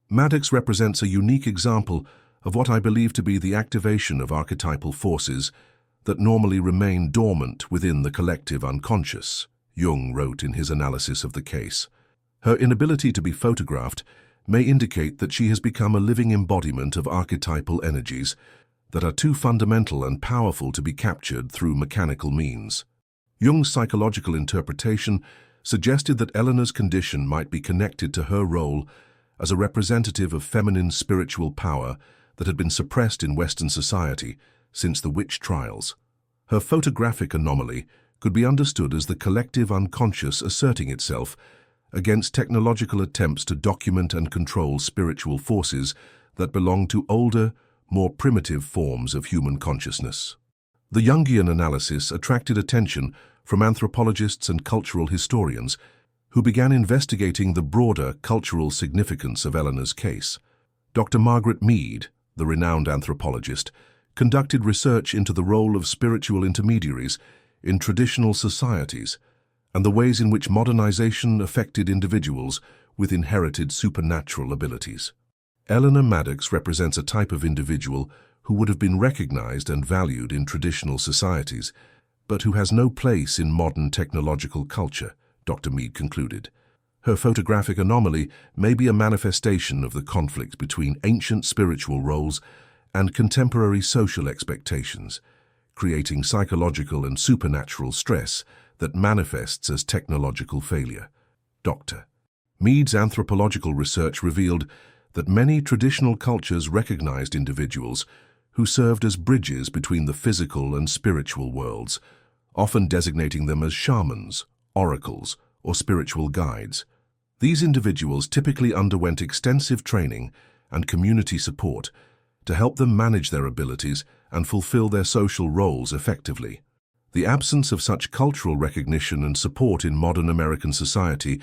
Maddox represents a unique example of what I believe to be the activation of archetypal forces that normally remain dormant within the collective unconscious, Jung wrote in his analysis of the case. Her inability to be photographed may indicate that she has become a living embodiment of archetypal energies that are too fundamental and powerful to be captured through mechanical means. Jung's psychological interpretation suggested that Eleanor's condition might be connected to her role as a representative of feminine spiritual power that had been suppressed in Western society since the witch trials. Her photographic anomaly could be understood as the collective unconscious asserting itself against technological attempts to document and control spiritual forces that belong to older, more primitive forms of human consciousness. The Jungian analysis attracted attention from anthropologists and cultural historians who began investigating the broader cultural significance of Eleanor's case. Dr. Margaret Mead, the renowned anthropologist, conducted research into the role of spiritual intermediaries in traditional societies and the ways in which modernization affected individuals with inherited supernatural abilities. Eleanor Maddox represents a type of individual who would have been recognized and valued in traditional societies, but who has no place in modern technological culture, Dr. Mead concluded. Her photographic anomaly may be a manifestation of the conflict between ancient spiritual roles and contemporary social expectations, creating psychological and supernatural stress that manifests as technological failure. Dr. Mead's anthropological research revealed that many traditional cultures recognized individuals who served as bridges between the physical and spiritual worlds, often designating them as shamans, oracles, or spiritual guides. These individuals typically underwent extensive training and community support to help them manage their abilities and fulfill their social roles effectively. The absence of such cultural recognition and support in modern American society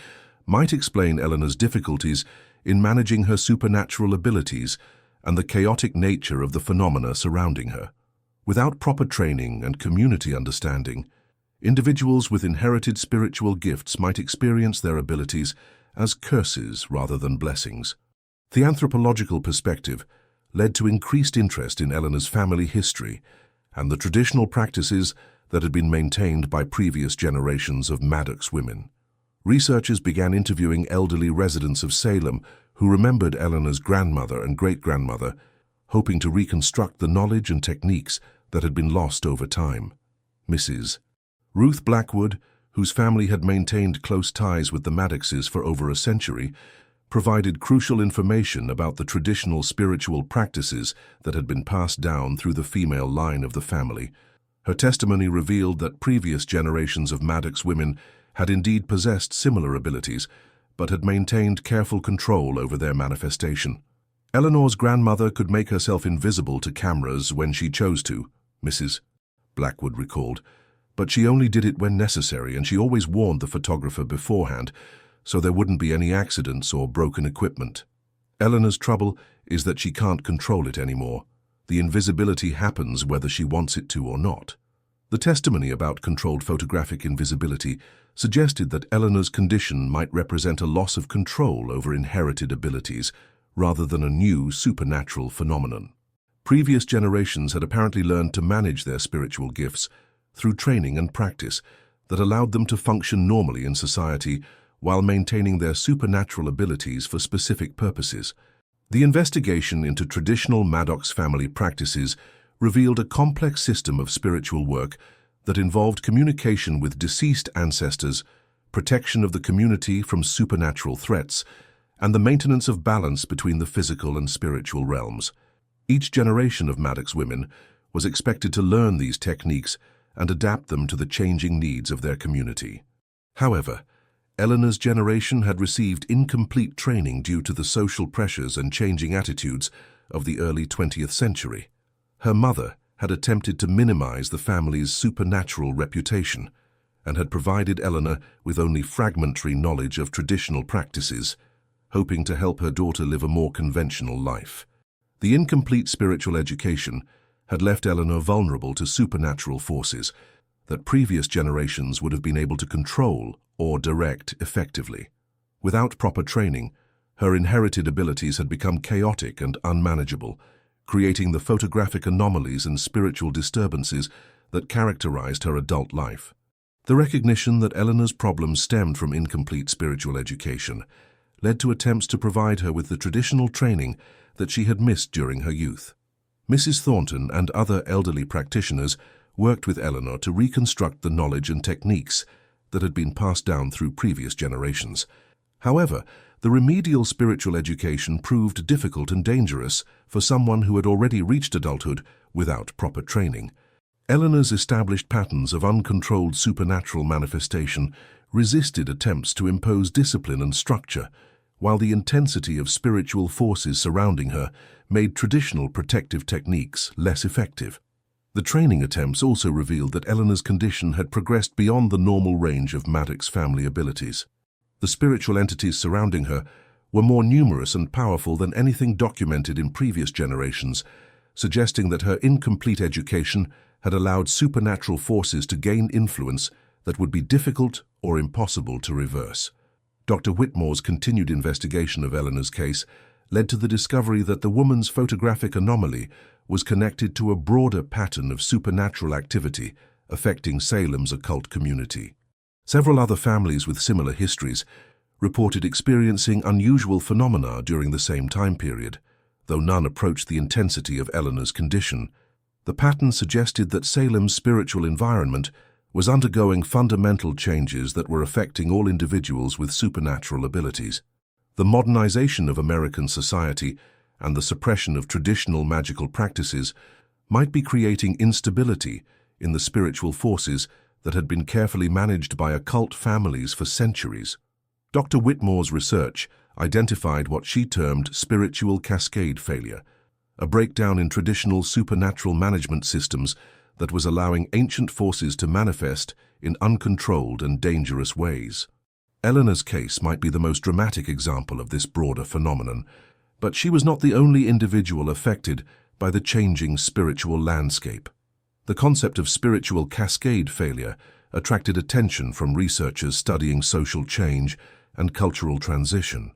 might explain Eleanor's difficulties in managing her supernatural abilities and the chaotic nature of the phenomena surrounding her. Without proper training and community understanding, individuals with inherited spiritual gifts might experience their abilities as curses rather than blessings. The anthropological perspective led to increased interest in Eleanor's family history and the traditional practices that had been maintained by previous generations of Maddox women. Researchers began interviewing elderly residents of Salem who remembered Eleanor's grandmother and great-grandmother, hoping to reconstruct the knowledge and techniques that had been lost over time. Mrs. Ruth Blackwood, whose family had maintained close ties with the Maddoxes for over a century, provided crucial information about the traditional spiritual practices that had been passed down through the female line of the family. Her testimony revealed that previous generations of Maddox women had indeed possessed similar abilities, but had maintained careful control over their manifestation. Eleanor's grandmother could make herself invisible to cameras when she chose to, Mrs. Blackwood recalled, but she only did it when necessary, and she always warned the photographer beforehand so there wouldn't be any accidents or broken equipment. Eleanor's trouble is that she can't control it anymore. The invisibility happens whether she wants it to or not. The testimony about controlled photographic invisibility suggested that Eleanor's condition might represent a loss of control over inherited abilities rather than a new supernatural phenomenon. Previous generations had apparently learned to manage their spiritual gifts through training and practice that allowed them to function normally in society while maintaining their supernatural abilities for specific purposes. The investigation into traditional Maddox family practices revealed a complex system of spiritual work that involved communication with deceased ancestors, protection of the community from supernatural threats, and the maintenance of balance between the physical and spiritual realms. Each generation of Maddox women was expected to learn these techniques and adapt them to the changing needs of their community. However, Eleanor's generation had received incomplete training due to the social pressures and changing attitudes of the early 20th century. Her mother had attempted to minimize the family's supernatural reputation and had provided Eleanor with only fragmentary knowledge of traditional practices, hoping to help her daughter live a more conventional life. The incomplete spiritual education had left Eleanor vulnerable to supernatural forces that previous generations would have been able to control or direct effectively. Without proper training, her inherited abilities had become chaotic and unmanageable, creating the photographic anomalies and spiritual disturbances that characterized her adult life. The recognition that Eleanor's problems stemmed from incomplete spiritual education led to attempts to provide her with the traditional training that she had missed during her youth. Mrs. Thornton and other elderly practitioners worked with Eleanor to reconstruct the knowledge and techniques that had been passed down through previous generations. However, the remedial spiritual education proved difficult and dangerous for someone who had already reached adulthood without proper training. Eleanor's established patterns of uncontrolled supernatural manifestation resisted attempts to impose discipline and structure, while the intensity of spiritual forces surrounding her made traditional protective techniques less effective. The training attempts also revealed that Eleanor's condition had progressed beyond the normal range of Maddox family abilities. The spiritual entities surrounding her were more numerous and powerful than anything documented in previous generations, suggesting that her incomplete education had allowed supernatural forces to gain influence that would be difficult or impossible to reverse. Dr. Whitmore's continued investigation of Eleanor's case led to the discovery that the woman's photographic anomaly was connected to a broader pattern of supernatural activity affecting Salem's occult community. Several other families with similar histories reported experiencing unusual phenomena during the same time period, though none approached the intensity of Eleanor's condition. The pattern suggested that Salem's spiritual environment was undergoing fundamental changes that were affecting all individuals with supernatural abilities. The modernization of American society and the suppression of traditional magical practices might be creating instability in the spiritual forces that had been carefully managed by occult families for centuries. Dr. Whitmore's research identified what she termed spiritual cascade failure, a breakdown in traditional supernatural management systems that was allowing ancient forces to manifest in uncontrolled and dangerous ways. Eleanor's case might be the most dramatic example of this broader phenomenon, but she was not the only individual affected by the changing spiritual landscape. The concept of spiritual cascade failure attracted attention from researchers studying social change and cultural transition.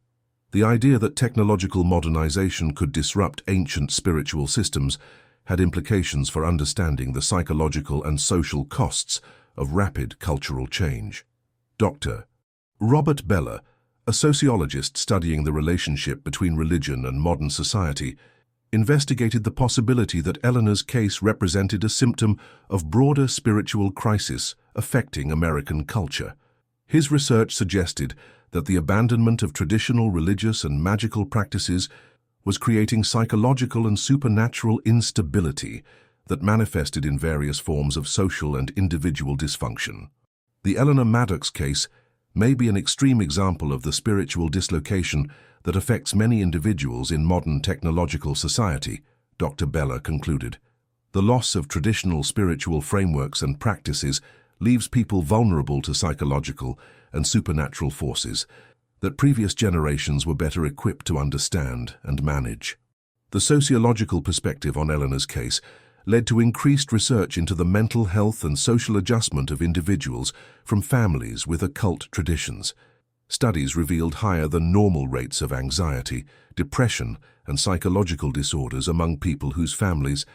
The idea that technological modernization could disrupt ancient spiritual systems had implications for understanding the psychological and social costs of rapid cultural change. Dr. Robert Bellah, a sociologist studying the relationship between religion and modern society, investigated the possibility that Eleanor's case represented a symptom of broader spiritual crisis affecting American culture. His research suggested that the abandonment of traditional religious and magical practices was creating psychological and supernatural instability that manifested in various forms of social and individual dysfunction. The Eleanor Maddox case may be an extreme example of the spiritual dislocation that affects many individuals in modern technological society, Dr. Bellah concluded. The loss of traditional spiritual frameworks and practices leaves people vulnerable to psychological and supernatural forces that previous generations were better equipped to understand and manage. The sociological perspective on Eleanor's case led to increased research into the mental health and social adjustment of individuals from families with occult traditions. Studies revealed higher than normal rates of anxiety, depression, and psychological disorders among people whose families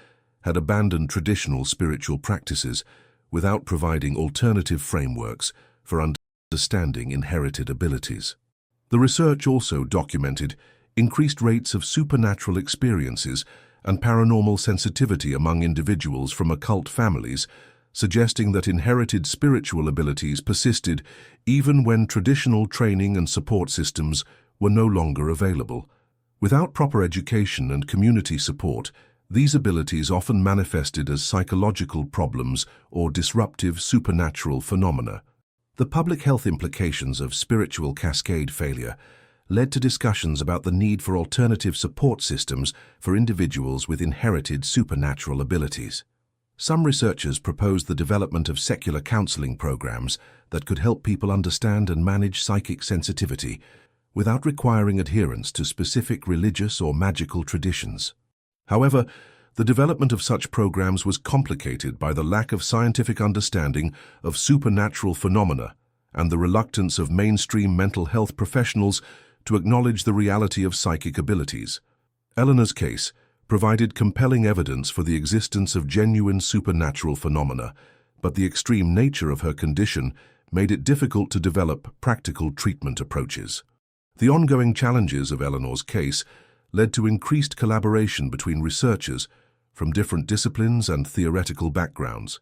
had abandoned traditional spiritual practices without providing alternative frameworks for understanding inherited abilities. The research also documented increased rates of supernatural experiences and paranormal sensitivity among individuals from occult families, suggesting that inherited spiritual abilities persisted even when traditional training and support systems were no longer available. Without proper education and community support, these abilities often manifested as psychological problems or disruptive supernatural phenomena. The public health implications of spiritual cascade failure led to discussions about the need for alternative support systems for individuals with inherited supernatural abilities. Some researchers proposed the development of secular counseling programs that could help people understand and manage psychic sensitivity without requiring adherence to specific religious or magical traditions. However, the development of such programs was complicated by the lack of scientific understanding of supernatural phenomena and the reluctance of mainstream mental health professionals to acknowledge the reality of psychic abilities. Eleanor's case provided compelling evidence for the existence of genuine supernatural phenomena, but the extreme nature of her condition made it difficult to develop practical treatment approaches. The ongoing challenges of Eleanor's case led to increased collaboration between researchers from different disciplines and theoretical backgrounds.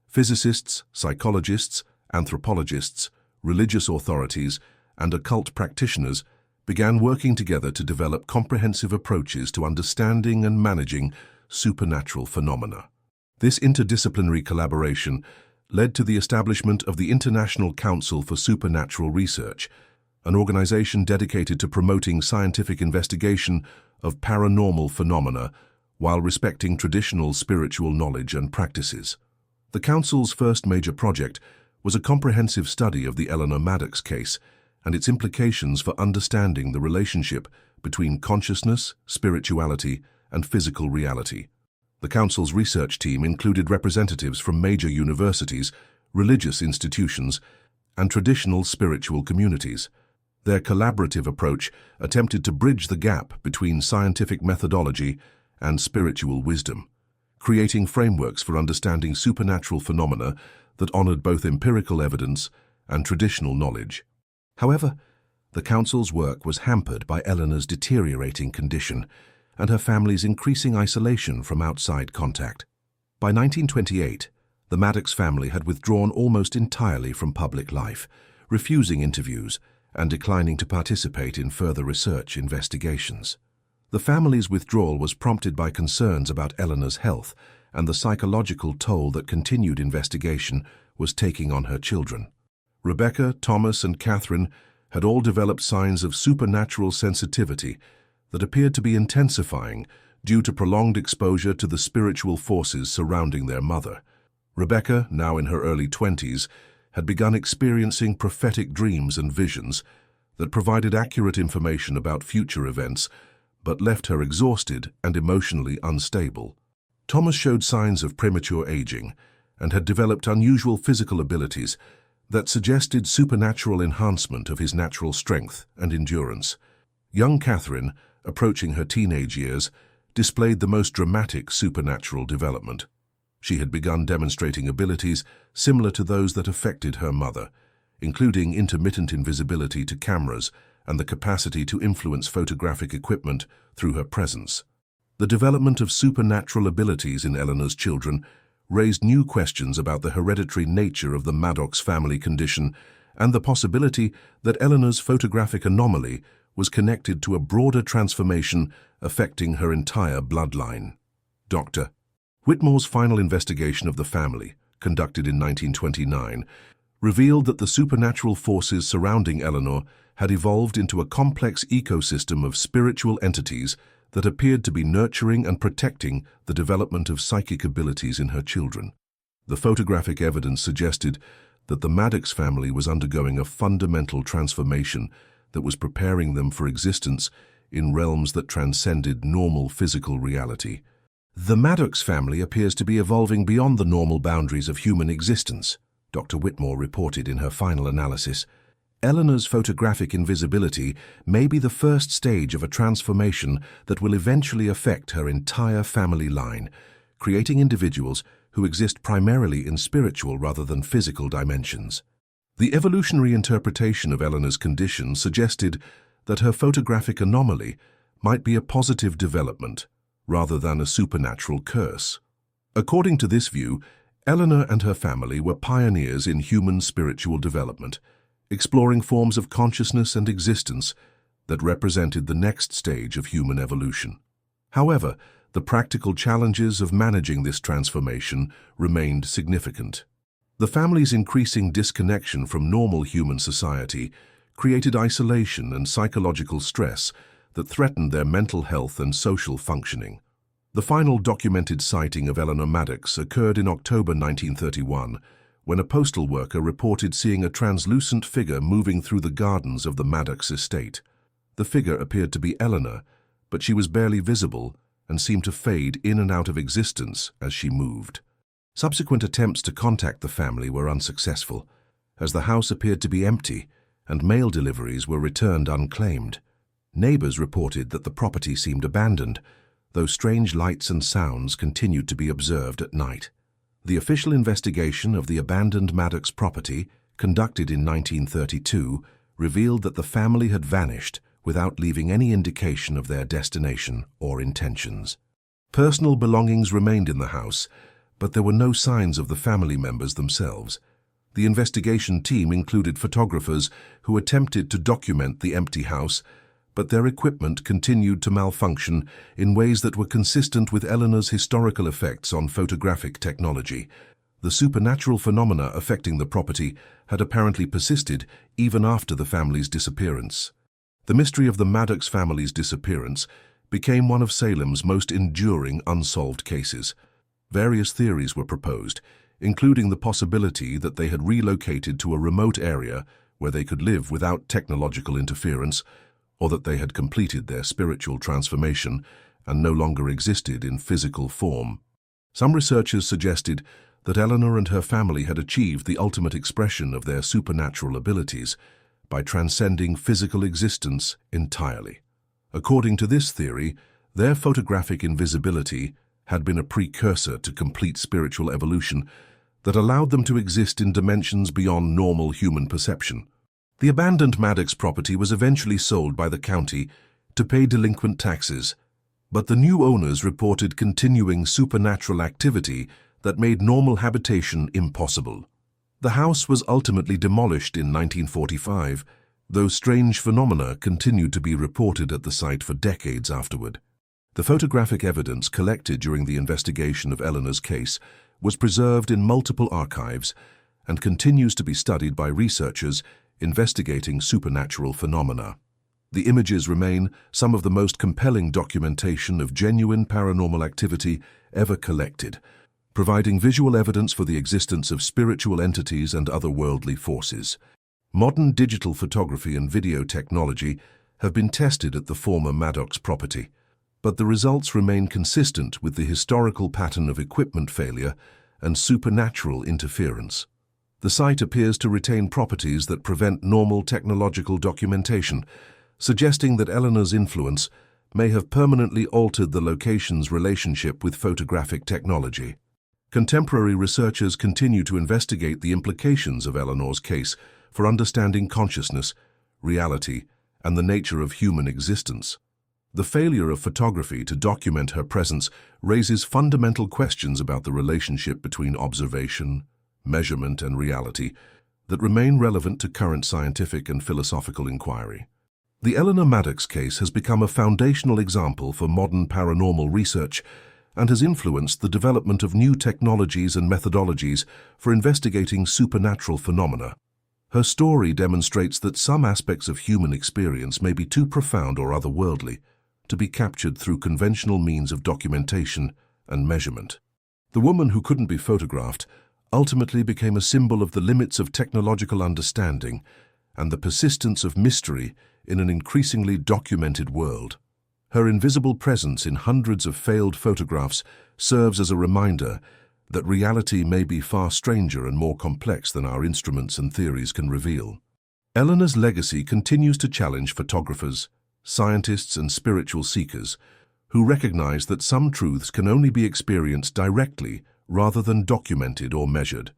Physicists, psychologists, anthropologists, religious authorities, and occult practitioners began working together to develop comprehensive approaches to understanding and managing supernatural phenomena. This interdisciplinary collaboration led to the establishment of the International Council for Supernatural Research, an organization dedicated to promoting scientific investigation of paranormal phenomena while respecting traditional spiritual knowledge and practices. The Council's first major project was a comprehensive study of the Eleanor Maddox case and its implications for understanding the relationship between consciousness, spirituality, and physical reality. The Council's research team included representatives from major universities, religious institutions, and traditional spiritual communities. Their collaborative approach attempted to bridge the gap between scientific methodology and spiritual wisdom, creating frameworks for understanding supernatural phenomena that honored both empirical evidence and traditional knowledge. However, The council's work was hampered by Eleanor's deteriorating condition and her family's increasing isolation from outside contact. By 1928, the Maddox family had withdrawn almost entirely from public life, refusing interviews and declining to participate in further research investigations. The family's withdrawal was prompted by concerns about Eleanor's health and the psychological toll that continued investigation was taking on her children. Rebecca, Thomas, and Catherine had all developed signs of supernatural sensitivity that appeared to be intensifying due to prolonged exposure to the spiritual forces surrounding their mother. Rebecca, now in her early 20s, had begun experiencing prophetic dreams and visions that provided accurate information about future events, but left her exhausted and emotionally unstable. Thomas showed signs of premature aging and had developed unusual physical abilities that suggested supernatural enhancement of his natural strength and endurance. Young Catherine, approaching her teenage years, displayed the most dramatic supernatural development. She had begun demonstrating abilities similar to those that affected her mother, including intermittent invisibility to cameras and the capacity to influence photographic equipment through her presence. The development of supernatural abilities in Eleanor's children raised new questions about the hereditary nature of the Maddox family condition and the possibility that Eleanor's photographic anomaly was connected to a broader transformation affecting her entire bloodline. Dr. Whitmore's final investigation of the family, conducted in 1929, revealed that the supernatural forces surrounding Eleanor had evolved into a complex ecosystem of spiritual entities that appeared to be nurturing and protecting the development of psychic abilities in her children. The photographic evidence suggested that the Maddox family was undergoing a fundamental transformation that was preparing them for existence in realms that transcended normal physical reality. The Maddox family appears to be evolving beyond the normal boundaries of human existence, Dr. Whitmore reported in her final analysis. Eleanor's photographic invisibility may be the first stage of a transformation that will eventually affect her entire family line, creating individuals who exist primarily in spiritual rather than physical dimensions. The evolutionary interpretation of Eleanor's condition suggested that her photographic anomaly might be a positive development rather than a supernatural curse. According to this view, Eleanor and her family were pioneers in human spiritual development, exploring forms of consciousness and existence that represented the next stage of human evolution. However, the practical challenges of managing this transformation remained significant. The family's increasing disconnection from normal human society created isolation and psychological stress that threatened their mental health and social functioning. The final documented sighting of Eleanor Maddox occurred in October 1931, when a postal worker reported seeing a translucent figure moving through the gardens of the Maddox estate. The figure appeared to be Eleanor, but she was barely visible and seemed to fade in and out of existence as she moved. Subsequent attempts to contact the family were unsuccessful, as the house appeared to be empty and mail deliveries were returned unclaimed. Neighbors reported that the property seemed abandoned, though strange lights and sounds continued to be observed at night. The official investigation of the abandoned Maddox property, conducted in 1932, revealed that the family had vanished without leaving any indication of their destination or intentions. Personal belongings remained in the house, but there were no signs of the family members themselves. The investigation team included photographers who attempted to document the empty house, but their equipment continued to malfunction in ways that were consistent with Eleanor's historical effects on photographic technology. The supernatural phenomena affecting the property had apparently persisted even after the family's disappearance. The mystery of the Maddox family's disappearance became one of Salem's most enduring unsolved cases. Various theories were proposed, including the possibility that they had relocated to a remote area where they could live without technological interference, or that they had completed their spiritual transformation and no longer existed in physical form. Some researchers suggested that Eleanor and her family had achieved the ultimate expression of their supernatural abilities by transcending physical existence entirely. According to this theory, their photographic invisibility had been a precursor to complete spiritual evolution that allowed them to exist in dimensions beyond normal human perception. The abandoned Maddox property was eventually sold by the county to pay delinquent taxes, but the new owners reported continuing supernatural activity that made normal habitation impossible. The house was ultimately demolished in 1945, though strange phenomena continued to be reported at the site for decades afterward. The photographic evidence collected during the investigation of Eleanor's case was preserved in multiple archives and continues to be studied by researchers investigating supernatural phenomena. The images remain some of the most compelling documentation of genuine paranormal activity ever collected, providing visual evidence for the existence of spiritual entities and otherworldly forces. Modern digital photography and video technology have been tested at the former Maddox property, but the results remain consistent with the historical pattern of equipment failure and supernatural interference. The site appears to retain properties that prevent normal technological documentation, suggesting that Eleanor's influence may have permanently altered the location's relationship with photographic technology. Contemporary researchers continue to investigate the implications of Eleanor's case for understanding consciousness, reality, and the nature of human existence. The failure of photography to document her presence raises fundamental questions about the relationship between observation, measurement, and reality that remain relevant to current scientific and philosophical inquiry. The Eleanor Maddox case has become a foundational example for modern paranormal research and has influenced the development of new technologies and methodologies for investigating supernatural phenomena. Her story demonstrates that some aspects of human experience may be too profound or otherworldly to be captured through conventional means of documentation and measurement. The woman who couldn't be photographed ultimately became a symbol of the limits of technological understanding and the persistence of mystery in an increasingly documented world. Her invisible presence in hundreds of failed photographs serves as a reminder that reality may be far stranger and more complex than our instruments and theories can reveal. Eleanor's legacy continues to challenge photographers, scientists, and spiritual seekers who recognize that some truths can only be experienced directly rather than documented or measured.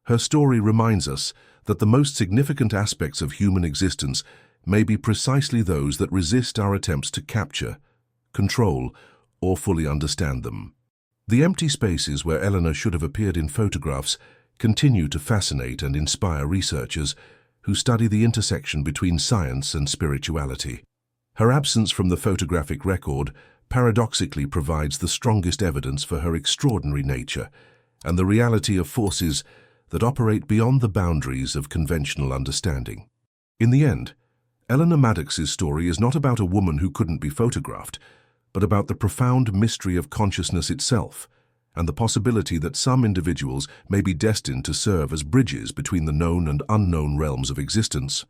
Her story reminds us that the most significant aspects of human existence may be precisely those that resist our attempts to capture, control, or fully understand them. The empty spaces where Eleanor should have appeared in photographs continue to fascinate and inspire researchers who study the intersection between science and spirituality. Her absence from the photographic record paradoxically provides the strongest evidence for her extraordinary nature and the reality of forces that operate beyond the boundaries of conventional understanding. In the end, Eleanor Maddox's story is not about a woman who couldn't be photographed, but about the profound mystery of consciousness itself and the possibility that some individuals may be destined to serve as bridges between the known and unknown realms of existence.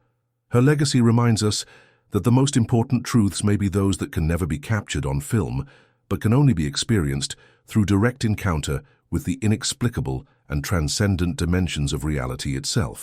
Her legacy reminds us that the most important truths may be those that can never be captured on film, but can only be experienced through direct encounter with the inexplicable and transcendent dimensions of reality itself.